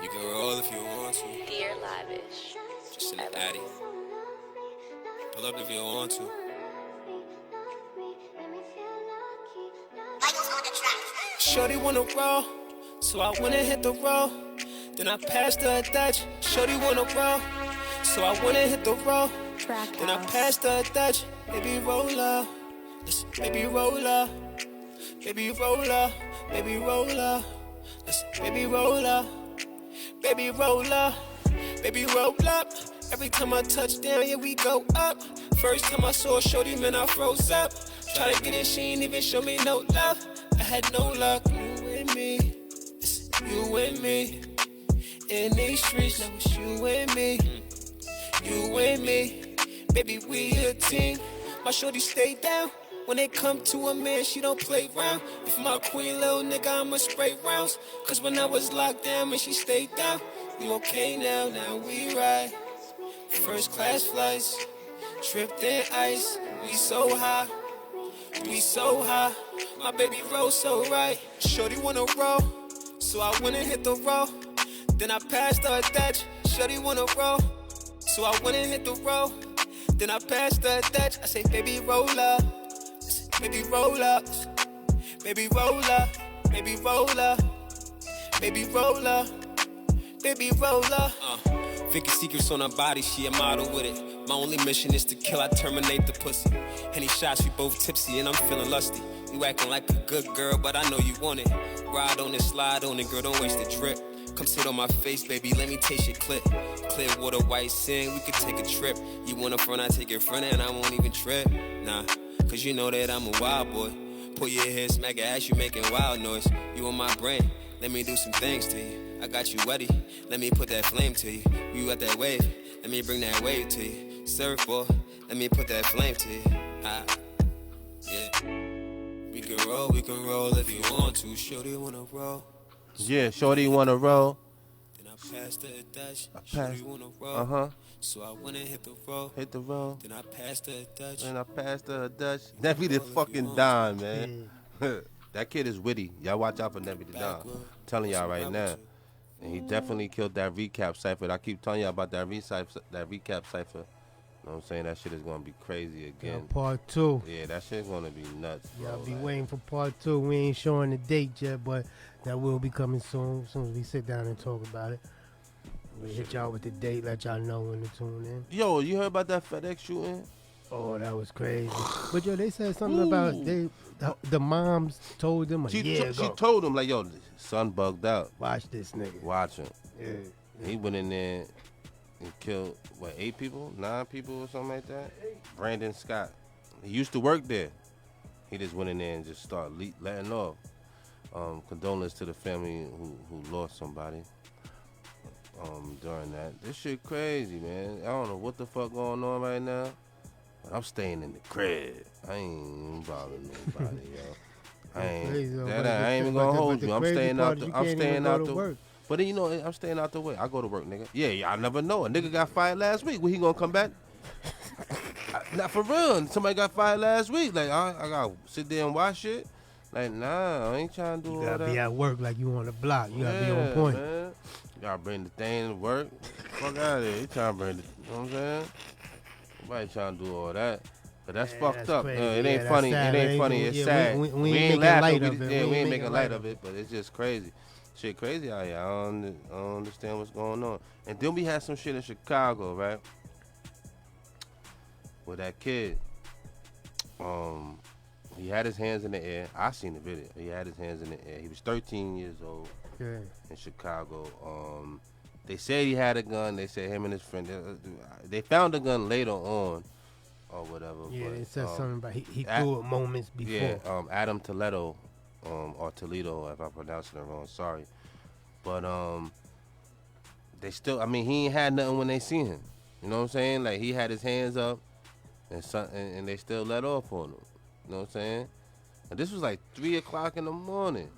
You can roll if you want to.
Dear Lavish.
Just in the addy. Pull up if you want to.
Shorty wanna roll, so I went and hit the roll. Then I passed her a Dutch. Shorty wanna roll, so I went and hit the roll. Then I passed her a Dutch. Baby roll up, listen, baby roll up, baby roll up, baby roll up, listen, baby roll up, baby roll up, baby roll up. Every time I touch down, yeah, we go up. First time I saw Shorty, man, I froze up. Try to get in, she ain't even show me no love. I had no luck. You and me, you and me. In these streets, now it's you and me. You and me, baby, we a team. My shorty stay down. When it come to a man, she don't play round. If my queen little nigga, I'ma spray rounds. Cause when I was locked down, man, she stayed down. We okay now we ride. First class flights, tripped in ice. We so high, my baby roll so right. Shorty wanna roll, so I went and hit the roll. Then I passed her a Dutch. Shorty wanna roll, so I went and hit the roll. Then I passed her a Dutch. I say, baby roll up, baby roll up, baby roll up, baby roll up, baby roll up, baby roll up.
Vicky's secrets on her body, she a model with it. My only mission is to kill, I terminate the pussy. Any shots, we both tipsy and I'm feeling lusty. You acting like a good girl, but I know you want it. Ride on it, slide on it, girl, don't waste a drip. Come sit on my face, baby, let me taste your clit. Clear water, white sand, we could take a trip. You want a front, I take it front, and I won't even trip. Nah, cause you know that I'm a wild boy. Pull your head, smack your ass, you making wild noise. You on my brain, let me do some things to you. I got you ready, let me put that flame to you. You got that wave, let me bring that wave to you. Surfboard, let me put that flame to you. Yeah. We can roll if you want to. Shorty wanna roll.
Yeah, Shorty wanna roll.
Passed her a Dutch. Shorty wanna roll. So I went and hit the roll. Then I passed her a Dutch.
Nevi the fucking Don, man. That kid is witty. Y'all watch out for Nevi the Don. I'm telling y'all right now. And he definitely killed that recap cipher. I keep telling y'all about that recap cipher. You know what I'm saying? That shit is going to be crazy again.
Yeah, part 2.
Yeah, that shit is going to be nuts.
Y'all be waiting for part 2. We ain't showing the date yet, but that will be coming soon. As soon as we sit down and talk about it. We hit y'all with the date, let y'all know when to tune in.
Yo, you heard about that FedEx shooting?
Oh, that was crazy. But yo, they said something about the moms told them
She told him, like, yo, son bugged out.
Watch this nigga.
Watch him.
Yeah.
He went in there and killed, 8 people? 9 people or something like that? Brandon Scott. He used to work there. He just went in there and just started letting off. Condolence to the family who lost somebody during that. This shit crazy, man. I don't know what the fuck going on right now, but I'm staying in the crib. I ain't bothering nobody, yo. I ain't even gonna hold you. I'm staying out the work. But then, you know, I'm staying out the way. I go to work, nigga. Yeah, I never know. A nigga got fired last week. When he gonna come back? Not for real. Somebody got fired last week. Like, I gotta sit there and watch it. Like, nah, I ain't trying to do all that.
You gotta be at work like you on the block. You gotta be on point.
Man. You gotta bring the thing to work. Fuck out of here. You trying to bring the, you know what I'm saying? Nobody trying to do all that. But that's fucked up. It ain't funny. Sad. It ain't funny. It's sad.
We ain't laughing.
We ain't making light of it, but it's just crazy. Shit crazy out here. I don't understand what's going on. And then we had some shit in Chicago, right? With that kid. He had his hands in the air. I seen the video. He had his hands in the air. He was 13 years old in Chicago. They said he had a gun. They said him and his friend. They found the gun later on or whatever.
Yeah,
but,
they said something about he threw it moments before.
Yeah, Adam Toledo, or Toledo, if I pronounced it wrong. Sorry. But they still, I mean, he ain't had nothing when they seen him. You know what I'm saying? Like, he had his hands up and they still let off on him. You know what I'm saying? And this was like 3 o'clock in the morning.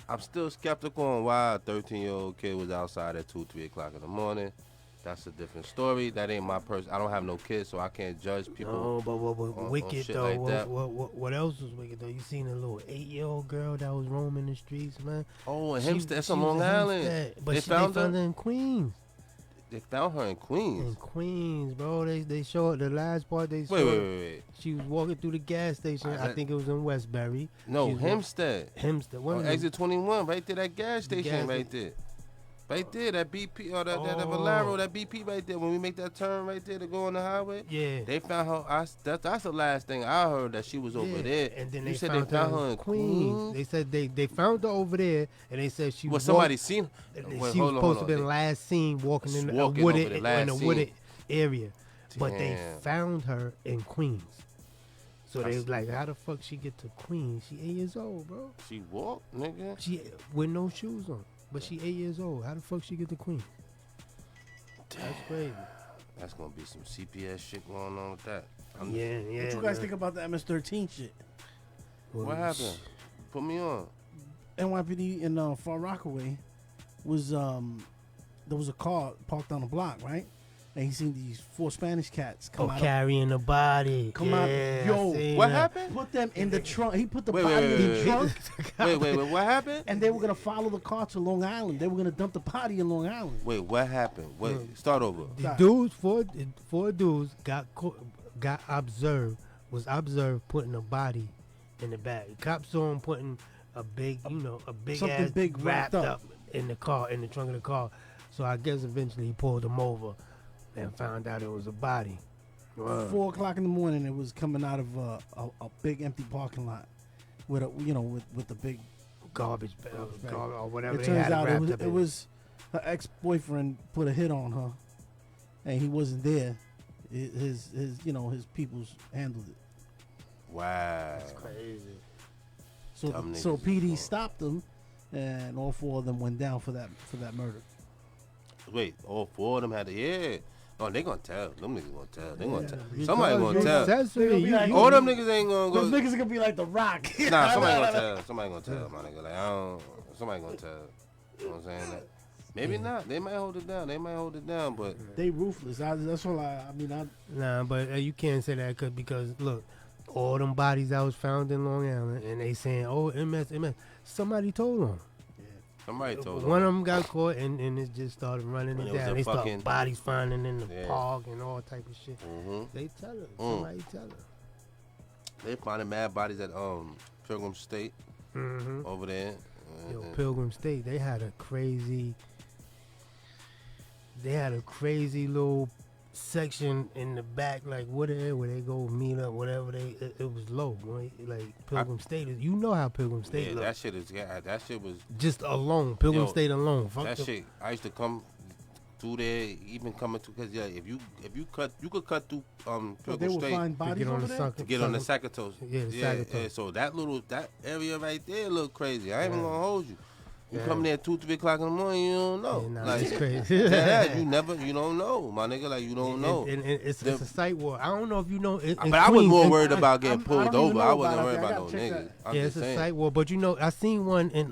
I'm still skeptical on why a 13-year-old kid was outside at 2, 3 o'clock in the morning. That's a different story. That ain't my person. I don't have no kids, so I can't judge people.
No, but
on
wicked
shit
though.
like that.
What else was wicked though? You seen a little 8-year-old girl that was roaming the streets, man.
Oh, and Hempstead. That's on Long Island.
But they found her in Queens.
They found her in Queens.
In Queens, bro. They showed the last part. They showed.
Wait.
She was walking through the gas station. I think it was in Westbury.
No, Hempstead.
Hempstead.
On exit 21, right there, that gas station right there. Right there, that BP or that Valero, that BP right there. When we make that turn right there to go on the highway, they found her. That's the last thing I heard, that she was over there.
And then
they found her in Queens.
They said they found her over there, and they said she was.
Somebody seen her?
She was supposed to have been last seen walking in a wooded area, but they found her in Queens. So they was like, how the fuck she get to Queens? She 8 years old, bro.
She walked, nigga.
She with no shoes on. But she 8 years old. How the fuck she get to Queens?
Damn.
That's crazy.
That's gonna be some CPS shit going on with that.
Yeah. What you guys think about the MS-13 shit?
What happened? Put me on.
NYPD in Far Rockaway was there was a car parked on the block, right? And he seen these 4 Spanish cats come out.
Carrying the body.
Come out. Yo,
what happened?
Put them in the trunk. He put the body in the trunk.
Wait, what happened?
And they were going to follow the car to Long Island. They were going to dump the body in Long Island.
Wait, what happened? Start over.
The dudes, four dudes was observed putting a body in the bag. Cops saw him putting a big ass
big
wrapped up in the car, in the trunk of the car. So I guess eventually he pulled them over and found out it was a body.
4 o'clock in the morning, it was coming out of a big empty parking lot with the big
garbage bag or whatever.
It turns out it was her ex-boyfriend put a hit on her, and he wasn't there. His peoples handled it.
Wow,
that's crazy.
So PD stopped them, and all 4 of them went down for that murder.
Wait, all 4 of them had to, Oh, they gonna tell. Them niggas gonna tell. They gonna tell. Somebody gonna tell. All them niggas ain't gonna go.
Those niggas gonna be like The Rock.
Nah, somebody gonna tell. Somebody gonna tell, my nigga. Like, somebody gonna tell. You know what I'm saying? Like, Maybe not. They might hold it down. But
they ruthless. That's all I mean.
Nah, but you can't say that because look, all them bodies that was found in Long Island, and they saying, oh, MS. Somebody told them.
Somebody told them.
One of them got caught, and it just started running it down. They started bodies finding in the park and all type of shit.
Mm-hmm.
They tell her. Somebody tell her.
They finding mad bodies at Pilgrim State over there.
Yo, Pilgrim State, they had a crazy little section in the back, like where they go meet up, whatever it was low, right? Like Pilgrim State is, you know how Pilgrim State look.
That shit was
just alone. Pilgrim State alone. Fuck
that shit. I used to come through there, even coming to, because if you cut, you could cut through Pilgrim State
to get on
the Sakatos.
Yeah.
So that area right there look crazy. I ain't even gonna hold you. You come there 2, 3 o'clock in the morning, you don't know.
Yeah,
like,
it's crazy.
you don't know, my nigga. Like, you don't know.
And it's a sight war. I don't know if you know.
But I was more worried about getting pulled over. I wasn't worried about no niggas.
Yeah, it's a sight war. But I seen one in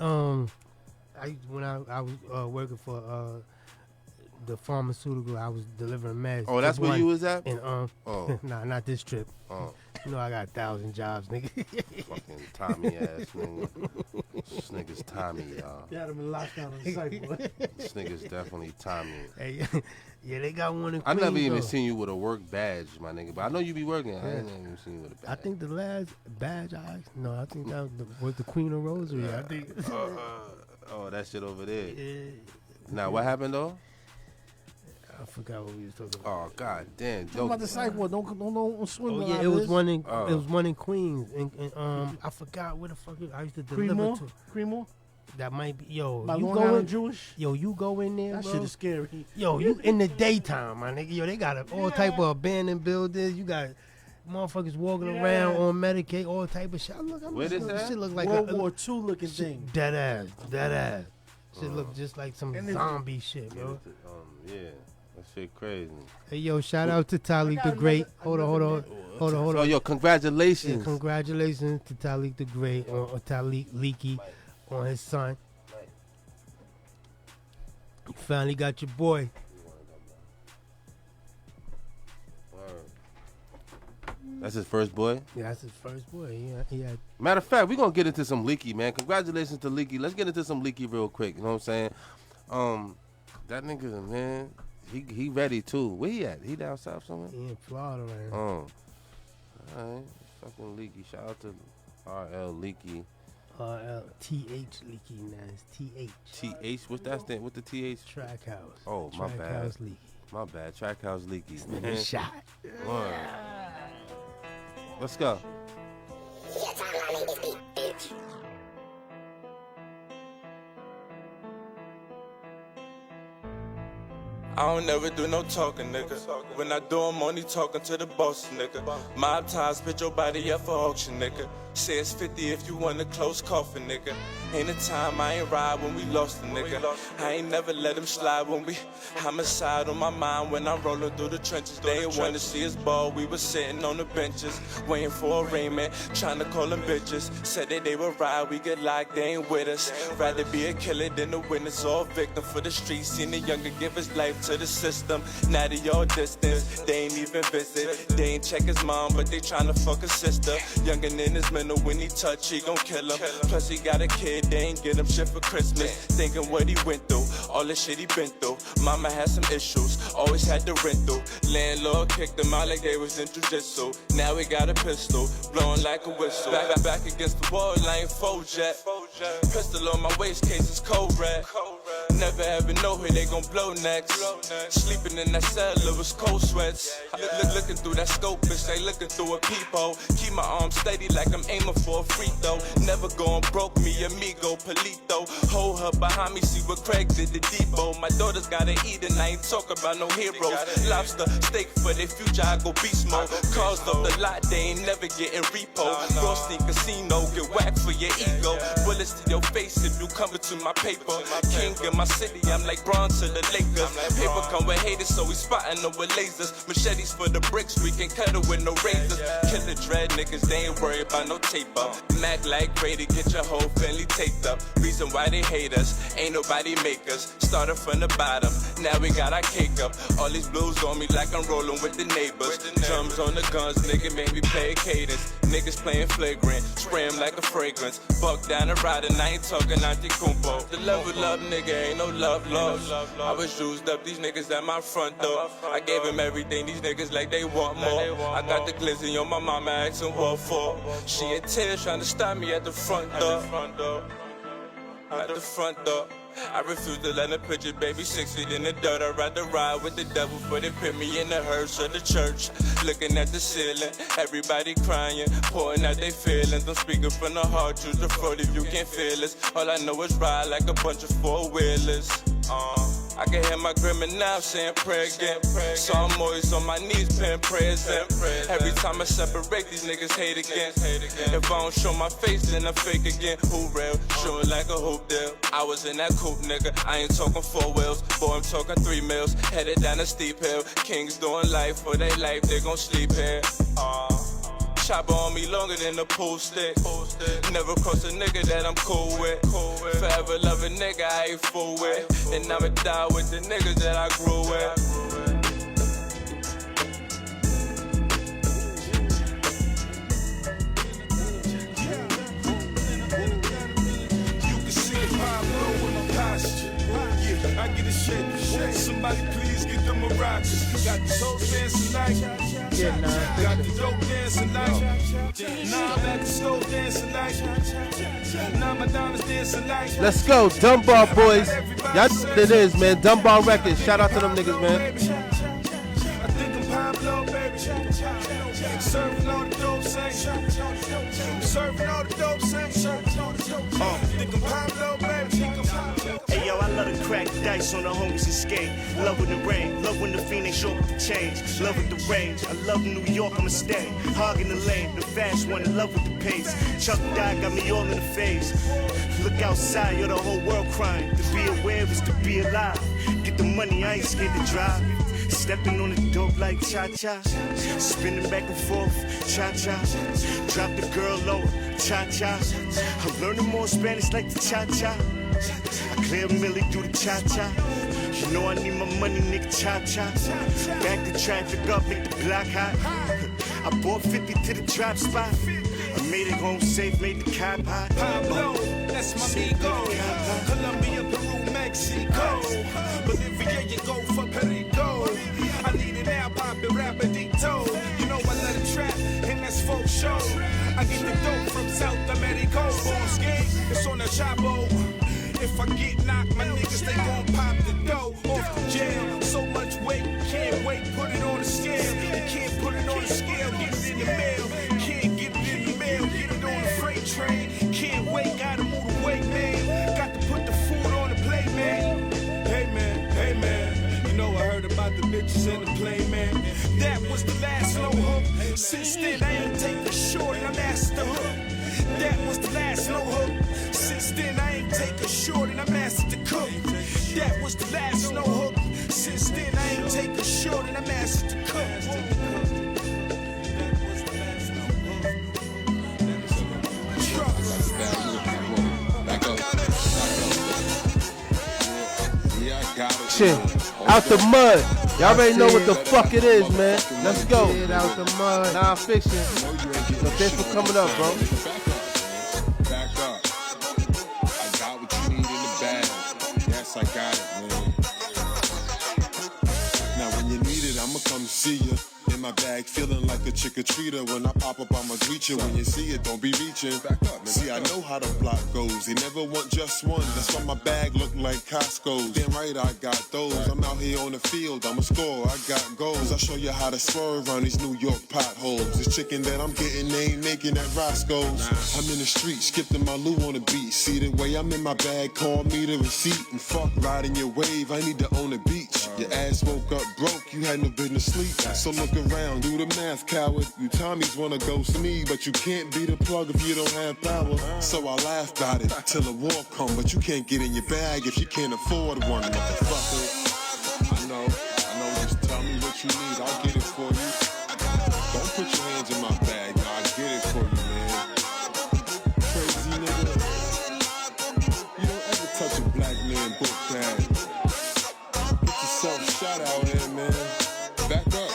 when I was working for the pharmaceutical. I was delivering meds.
Oh, that's where you was at?
And nah, not this trip. You know I got 1,000 jobs, nigga.
Fucking Tommy ass nigga. This nigga's Tommy, y'all.
They had him in lockdown on the site, boy.
This nigga's definitely Tommy.
Hey, yeah, they got one in
I
Queens,
never even
though.
seen you with a work badge, my nigga. But I know you be working. I ain't never even seen you with a badge.
I think the last badge I think that was the Queen of Rosary. I think.
Oh, that shit over there.
Yeah.
Now, what happened, though?
I forgot what we was talking about.
Oh, god damn.
Talk about the psych ward. Don't swim.
Oh yeah, it was one in Queens, and I forgot where the fuck I used to deliver to.
Creedmoor.
That might be you
Long
go
Island
in,
Jewish.
you go in there,
That
bro.
shit is scary.
Yo, you in the daytime, my nigga. Yo, they got all type of abandoned buildings. You got motherfuckers walking around on Medicaid, all type of shit.
Where is that?
Shit look like
World War II looking thing.
Dead ass. Shit look just like some zombie shit, bro.
Yeah. That shit crazy.
Hey, yo, shout out to Talik the Great. Hold on.
Oh, yo, congratulations.
Yeah, congratulations to Talik the Great on Talik Leaky on his son. You finally got your boy.
That's his first boy?
Yeah, that's his first boy. He had...
Matter of fact, we're going to get into some Leaky, man. Congratulations to Leaky. Let's get into some Leaky real quick. You know what I'm saying? That nigga, man, he ready, too. Where he at? He down south somewhere?
He in Florida, man.
All right. Fucking Leaky. Shout out to RL Leaky.
TH Leaky, man. It's TH.
TH? What's that stand? What the TH?
Track House.
Oh, my
Track
bad.
House Leaky.
My bad. Track House Leaky.
Man. Shot.
Let's go.
I don't never do no talking, nigga. When I do, I'm only talking to the boss, nigga. Mob ties, put your body up for auction, nigga. Say it's 50 if you want a close coffin, nigga. Ain't a time I ain't ride when we lost a nigga. I ain't never let him slide when we homicide on my mind when I'm rolling through the trenches. They ain't want to see us ball, we was sitting on the benches, waiting for arraignment, trying to call them bitches. Said that they would ride, we get locked, they ain't with us. Rather be a killer than a witness or a victim for the streets. Seen a younger give his life to the system. Now they all distance, they ain't even visit. They ain't check his mom, but they trying to fuck his sister. Youngin' in his mental, when he touch, he gon' kill him. Plus he got a kid, they ain't get him shit for Christmas. Thinking what he went through, all the shit he been through. Mama had some issues, always had the rental. Landlord kicked him out like they was in jujitsu. Now he got a pistol, blowing like a whistle. Back against the wall, I ain't fold yet. Pistol on my waist, case is cold red. Never ever know who they gon' blow next. Sleeping in that cell, it was cold sweats. Looking through that scope, bitch, they looking through a peephole. Keep my arms steady like I'm aiming for a free throw. Never going broke, me amigo, Polito. Hold her behind me, see what Craig did to Depot. My daughters gotta eat and I ain't talk about no heroes. Lobster, steak for their future, I go beast mode. Cars off the lot, they ain't never getting repo. Frosty Casino, get whacked for your ego. Bullets honest to your face if you come between my paper. King of my city, I'm like bronze to the Lakers. Paper come with haters, so we spotting them with lasers. Machetes for the bricks, we can cut it with no razors. Killer dread niggas, they ain't worried about no taper. Mac like Brady, get your whole family taped up. Reason why they hate us, ain't nobody make us. Started from the bottom, now we got our cake up. All these blues on me like I'm rolling with the neighbors. Drums on the guns, nigga made me play a cadence. Niggas playing flagrant, spray 'em like a fragrance. Buck down the ride and I ain't talking anti-kumpo. The level up, nigga, ain't no love lost. I was used up, these niggas at my front door. I gave him everything, these niggas like they want more. I got the glizzy on my mama asking what for. She in tears trying to stop me at the front door. At the front door. I refuse to let her put your baby 6 feet in the dirt. I'd rather ride with the devil, but they put me in the hearse of the church. Looking at the ceiling, everybody crying, pouring out their feelings. I'm speaking from the heart, choose the throat if you can't feel this. All I know is ride like a bunch of four-wheelers. I can hear my grandma now saying prayer again. So I'm always on my knees paying prayers in. Every time I separate, these niggas hate again. If I don't show my face, then I fake again. Who real? Showing like a hoop deal. I was in that coupe, nigga. I ain't talking 4 wheels. Boy, I'm talking 3 mills. Headed down a steep hill. Kings doing life for their life, they gon' sleep here. Chopper on me longer than a pool stick. Never cross a nigga that I'm cool with. Forever love a nigga I ain't fool with. And I'ma die with the niggas that I grew with.
You can see the Pablo in my posture. Yeah, I get a shit. Somebody please get them a rocket. Got the soul dancing like. Got the dope dancing like. Nah, I'm at the stove dancing like. Nah, my diamonds dancing like.
Let's go, Dunbar boys. Y'all know what it is, man. Dunbar Records. Shout out to them niggas, man.
I think I'm Pablo, baby. Serving all the dope saints. Serving all the dope saints. Think I'm Pablo, baby.
Hey yo, I love to crack dice on the homies and skate. Love with the rain, love when the fiend ain't short with the change. Love with the range, I love New York, I'ma stay. Hogging the lane, the fast one, in love with the pace. Chuck Dye got me all in the face. Look outside, you're the whole world crying. To be aware is to be alive. Get the money, I ain't scared to drive. Stepping on the dope like cha-cha. Spinning back and forth, cha-cha. Drop the girl lower, cha-cha. I'm learning more Spanish like the cha-cha. I clear Millie through the cha-cha. You know I need my money, nigga, cha-cha. Back the traffic up, make the block hot. I bought 50 to the drop spot. I made it home safe, made the cop hot.
Pablo, that's my amigo. Colombia, Peru, Mexico. Bolivia, you go for Perico. I need it now, pop it, rapidito. You know I love the trap, and that's folk show. I get the dope from South America. Born skate, it's on the chapo. If I get knocked, my niggas, they gon' pop the dough off the jail. So much weight, can't wait, put it on the scale. You can't put it on the scale, get it in the mail. Can't get it in the mail, get it on the freight train. Can't wait, gotta move the weight, man. Got to put the food on the plate, man. Hey man, you know I heard about the bitches and the play, man. That was the last low hook. Since then I ain't take a short and I mastered the hook. That was the last low hook. Since then I ain't take a short and I mastered the cook. That was the last no hook. Since then I ain't take a short and I mastered the cook.
Shit, out the mud. Y'all already know what the fuck it is, man. Let's go.
Out the mud.
Non-fiction. So thanks for coming up, bro.
Back up. I got what you need in the bag. Yes, I got it, man. Now when you need it, I'ma come see you. In my bag, feeling like a trick-or-treater. When I pop up, I'ma greet you. When you see it, don't be reaching. Back up, see, I know how the block goes. They never want just one. That's why my bag look like Costco's. Damn right, I got those. I'm out here on the field, I'm a scorer. I got goals. I show you how to swerve around these New York potholes. This chicken that I'm getting, they ain't making at Roscoe's. I'm in the street, skipping my Lou on the beat. See the way I'm in my bag, call me the receipt. And fuck riding your wave, I need to own a beach. Your ass woke up broke, you had no business sleep. So look around around, do the math, coward. You Tommies wanna ghost me, but you can't be the plug if you don't have power. So I laugh about it till the war come, but you can't get in your bag if you can't afford one, motherfucker. I know, just tell me what you need, I'll get it for you. Don't put your hands in my bag, no, I'll get it for you, man. Crazy nigga. You don't ever touch a black man book bag. Get yourself shot out here, man. Back up.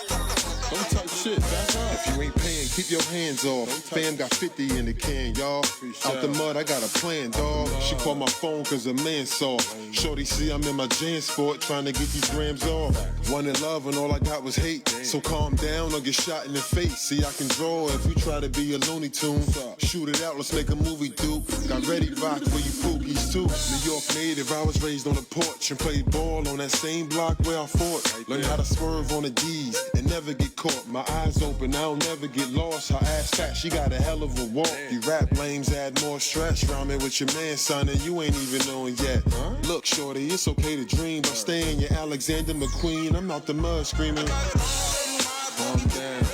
Don't touch shit, back up. If you ain't paying, keep your hands off. Fam got 50 in the can, y'all. Out the mud, I got a plan, dog. She called my phone cause a man saw. Shorty see I'm in my Jan sport trying to get these grams off. Wanted love and all I got was hate. So calm down or get shot in the face. See, I can draw if you try to be a Looney Tune. Shoot it out, let's make a movie, dude. Got ready rock for you pookies too. New York native, I was raised on the porch and played ball on that same block where I fought. Learned how to swerve on the D's and never get caught. My eyes open, I'll never get lost. Her ass fat, she got a hell of a walk. You rap lames add more stress. Rhyming with your man, son, and you ain't even knowing yet. Look, shorty, it's okay to dream, but stay in your Alexander McQueen. I'm out the mud screaming. Calm down,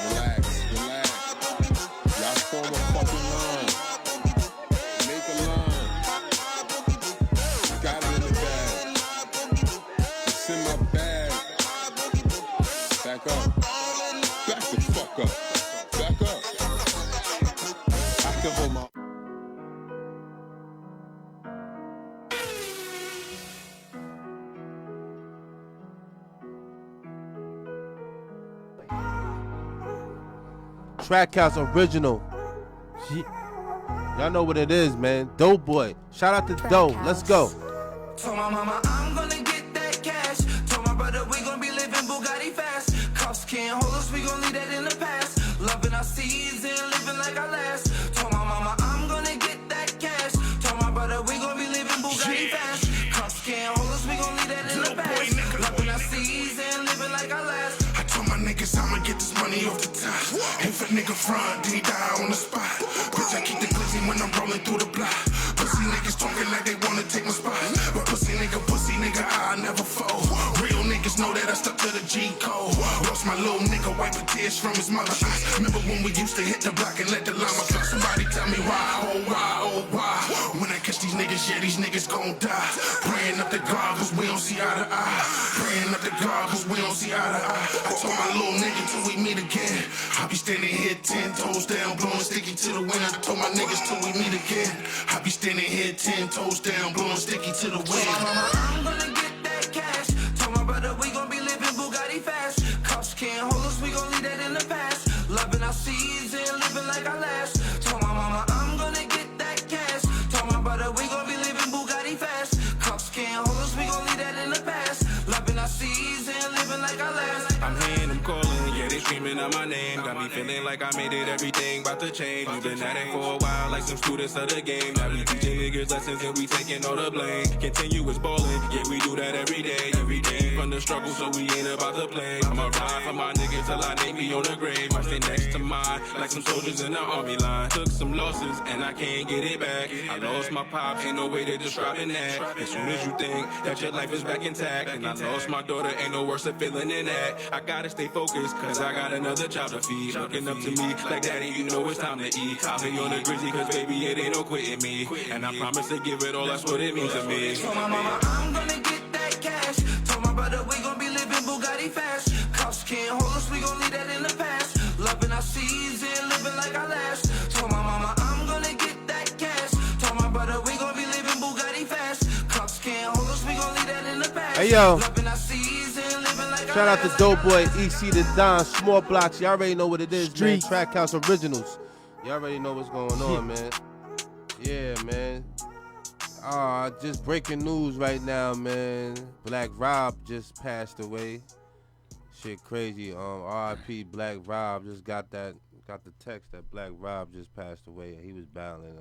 relax. Y'all form a fucking line. Make a line. Got it in the bag. It's in my bag. Back up. Back the fuck up. Back up. I can hold my...
Track House original. Y'all know what it is, man. Dope Boy. Shout out to Dope. Let's go.
Told my mama I'm gonna get that cash. Told my brother we gonna be living Bugatti fast. Cops can't hold us, we gonna leave that in the past. Loving our season, living like our last. Told my mama I'm gonna get that cash. Told my brother we gonna be living Bugatti fast. Cops can't hold us, we gonna leave that in the past. Loving our season, living like our last.
I told my niggas I'ma get this money off the top. If a nigga front, then he die on the spot. Bitch, I keep the glizzy when I'm rolling through the block. Pussy niggas talking like they wanna take my spot. But pussy nigga, I never fold. Real niggas know that I stuck to the G code. Lost my little nigga wiping tears from his mother eyes. Remember when we used to hit the block and let the llama fly? Somebody tell me why, oh why, oh why. When I catch these niggas, yeah, these niggas gon' die. Praying up to God cause we don't see eye to eye. Praying up to God cause we don't see eye to eye. I told my little nigga till we meet again. I'll be standing here 10 toes down, blowing sticky to the wind. I told my niggas till we meet again. I'll be standing here 10 toes down, blowing sticky to the wind.
I'm gonna get that cash. Told my brother we gon' be living Bugatti fast. Cops can't hold us, we gon' leave that in the past. Loving our season, living like our last. Told my mama I'm gonna get that cash. Told my brother we gon' be living Bugatti fast. Cops can't hold us, we gon' leave that in the past. Loving our season, living like our last.
I'm hearing them calling, yeah, they screaming out my name. Got me feeling like I made it, everything about to change. We've been at it for a while, like some students of the game. Now we teaching niggas lessons and we taking all the blame. Continuous balling, yeah, we do that every day. From the struggle, so we ain't about to play. I'ma ride for my niggas till I name me on the grave. I stay next to mine, like some soldiers in the army line. Took some losses, and I can't get it back. I lost my pops, ain't no way to describing that. As soon as you think that your life is back intact, and I lost my daughter, ain't no worse feeling than that. I gotta stay focused, cause I got another child to feed. Looking up to me, like daddy, you know it's time to eat. I'll be on the grizzly, cause baby, it ain't no quitting me. And I promise to give it all, that's what it means to me.
Told my mama I'm gonna get that cash. Told my brother we gon' be living Bugatti fast. Cops can't hold us, we gon' leave that in the past. Loving our season, living like our last. Told my mama I'm gonna get that cash. Told my brother we gon' be living Bugatti fast. Cops can't hold us, we gon' leave that in the past.
Hey yo,
Loving our season, living like
shout out to Dope Boy, EC the Don, Small Blocks. Y'all already know what it is, man. Track House Originals. Y'all already know what's going on, man. Yeah, man. Just breaking news right now, man. Black Rob just passed away. Shit crazy. R.I.P. Black Rob. Just got the text that Black Rob just passed away. He was battling,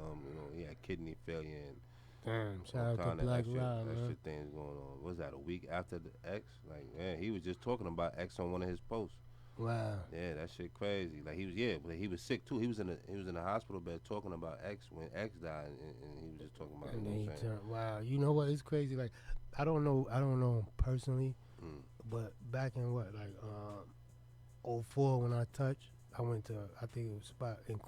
he had kidney failure and
damn, shout out to Black Rob, man.
That shit thing's going on. What was that, a week after the X? Like, man, he was just talking about X on one of his posts.
Wow.
Yeah, that shit crazy. Like but he was sick too. He was in a hospital bed talking about X when X died, and he was just talking about.
Wow, you know what? It's crazy. Like, I don't know him personally, but back in 04 when I touched. I went to, I think it was spot in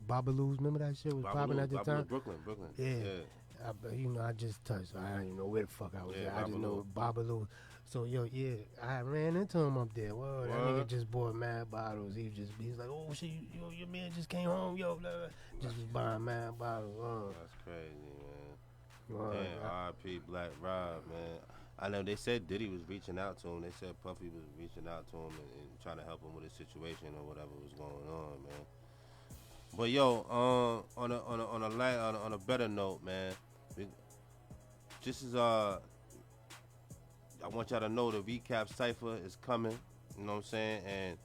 Babalu's. Remember that shit was popping at the time?
Brooklyn.
Yeah. I just touched. I didn't even know where the fuck I was at. I just know Babalu. So, I ran into him up there. Whoa, that nigga just bought mad bottles. He's like, oh, shit, your man just came home, blah, blah. Just was buying mad bottles.
That's crazy, man. Damn, R.I.P. Black Rob, man. I know they said Diddy was reaching out to him. They said Puffy was reaching out to him and trying to help him with his situation or whatever was going on, man. But on a better note, man, I want y'all to know the recap cipher is coming. You know what I'm saying? And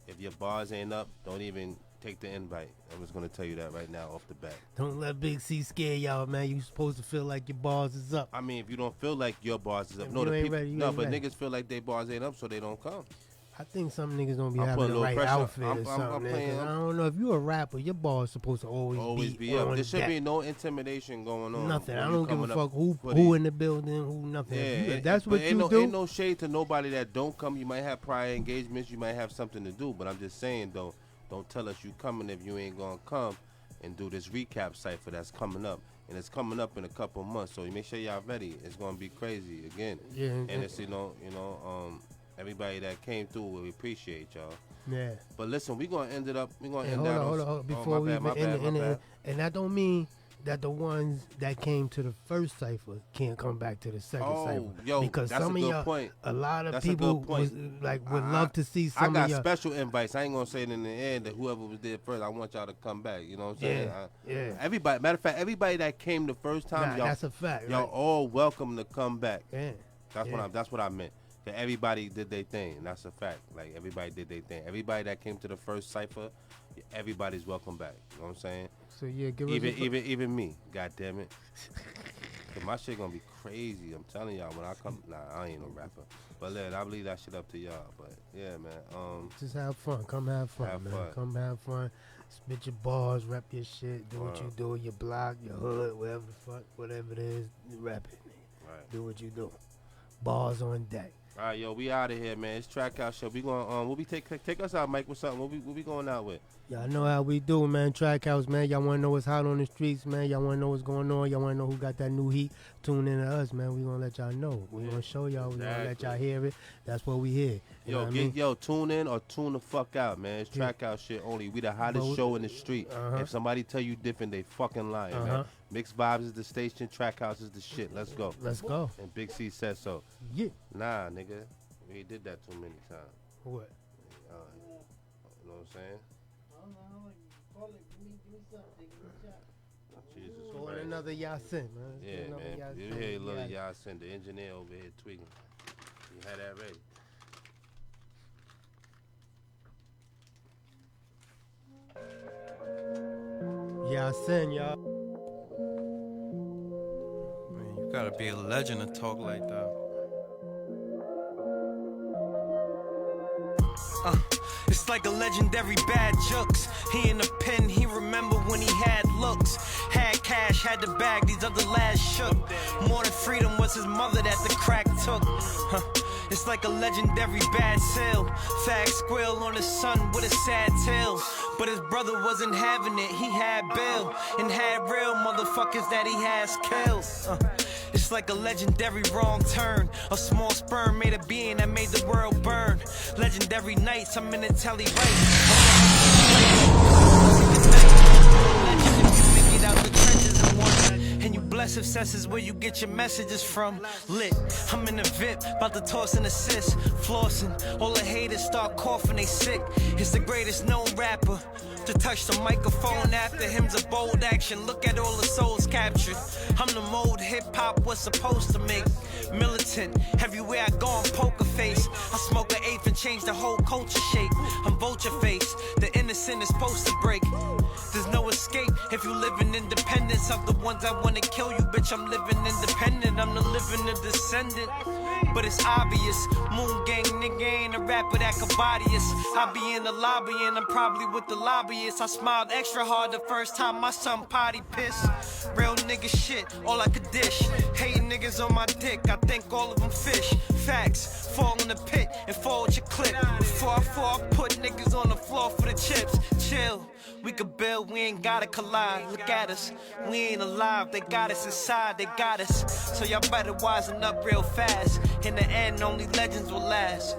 if your bars ain't up, don't even take the invite. I'm just gonna tell you that right now off the bat.
Don't let Big C scare y'all, man. You supposed to feel like your bars is up.
I mean, if you don't feel like your bars is up, niggas feel like their bars ain't up, so they don't come.
I think some niggas don't be having the right outfit or something. I don't know. If you a rapper, your bars supposed to always be up.
There should be no intimidation going on.
Nothing. I don't give a fuck who in the building, who nothing.
Yeah,
if that's what you do.
Ain't no shade to nobody that don't come. You might have prior engagements. You might have something to do. But I'm just saying, though, don't tell us you coming if you ain't gonna come and do this recap cipher that's coming up. And it's coming up in a couple months. So you make sure y'all ready. It's gonna be crazy again.
Yeah.
And it's everybody that came through, we appreciate y'all.
Yeah.
But listen, we're going to end it up. We're going to end
hold on. Before we end it. And that don't mean that the ones that came to the first cipher can't come back to the second cipher. Because
that's
some
a
of
good
y'all,
point.
a lot of people would love to see some of y'all.
I got special invites. I ain't going to say it in the end that whoever was there first, I want y'all to come back. You know what I'm saying?
Yeah.
Everybody, matter of fact, everybody that came the first time, y'all,
that's a fact.
Y'all all welcome to come back.
Yeah.
That's what I meant. That everybody did their thing. And that's a fact. Like, everybody did their thing. Everybody that came to the first cipher, everybody's welcome back. You know what I'm saying?
So, give
us even me. God damn it. Cause my shit gonna be crazy. I'm telling y'all, when I come... Nah, I ain't no rapper. But, I believe that shit up to y'all. But, yeah, man.
Just have fun. Come have fun, man. Come have fun. Spit your bars. Rap your shit. Do what you do. Your block, your hood, whatever it is. Rap it, man.
Right.
Do what you do. Bars on deck.
All right, we out of here, man. It's Track House Show. We going we'll be take us out, Mike, with something. What we going out with?
Y'all know how we do, man. Track House, man. Y'all want to know what's hot on the streets, man. Y'all want to know what's going on. Y'all want to know who got that new heat. Tune in to us, man. We gonna let y'all know. We gonna show y'all. We gonna let y'all hear it. That's what we hear.
Tune in or tune the fuck out, man. It's Track House shit only. We the hottest show in the street. If somebody tell you different, they fucking lying, man. Mixed Vibes is the station. Track House is the shit. Let's go.
Let's go.
And Big C said so.
Yeah.
Nah, nigga. We did that too many times.
What?
You know what I'm saying? Jesus
Christ. Another Yasin, man.
Yeah, man. You hear a little Yasin. The engineer over here tweaking. You had that ready.
Yasin, y'all.
Man, you gotta be a legend to talk like that.
It's like a legendary bad jokes. He in the pen, he remember when he had looks. Had cash, had the bag, these other lads shook. More than freedom was his mother that the crack took. It's like a legendary bad sale. Fag squill on his son with a sad tale. But his brother wasn't having it, he had bail. And had real motherfuckers that he has killed. It's like a legendary wrong turn. A small sperm made a being that made the world burn. Legendary nights, I'm in a telly and you bless success is where you get your messages from. Lit, I'm in the VIP, about to toss an assist. Flossing, all the haters start coughing, they sick. It's the greatest known rapper to touch the microphone. After him's a bold action. Look at all the souls captured. I'm the mode hip-hop was supposed to make. Militant, everywhere I go I'm poker face. I smoke an eighth and change the whole culture shape. I'm vulture face, the innocent is supposed to break. There's no escape if you live in independence of the ones that wanna kill you. Bitch, I'm living independent, I'm the living descendant. but it's obvious. Moon gang nigga ain't a rapper that could body us. I be in the lobby and I'm probably with the lobbyists. I smiled extra hard the first time my son potty pissed. Real nigga shit, all I could dish. Hating niggas on my dick, I think all of them fish. Facts, fall in the pit and fall with your clip. Before I fall, I put niggas on the floor for the chips. Chill, we could build, we ain't gotta collide. Look at us, we ain't alive. They got us inside, they got us. So y'all better wisen up real fast. In the end, only legends will last.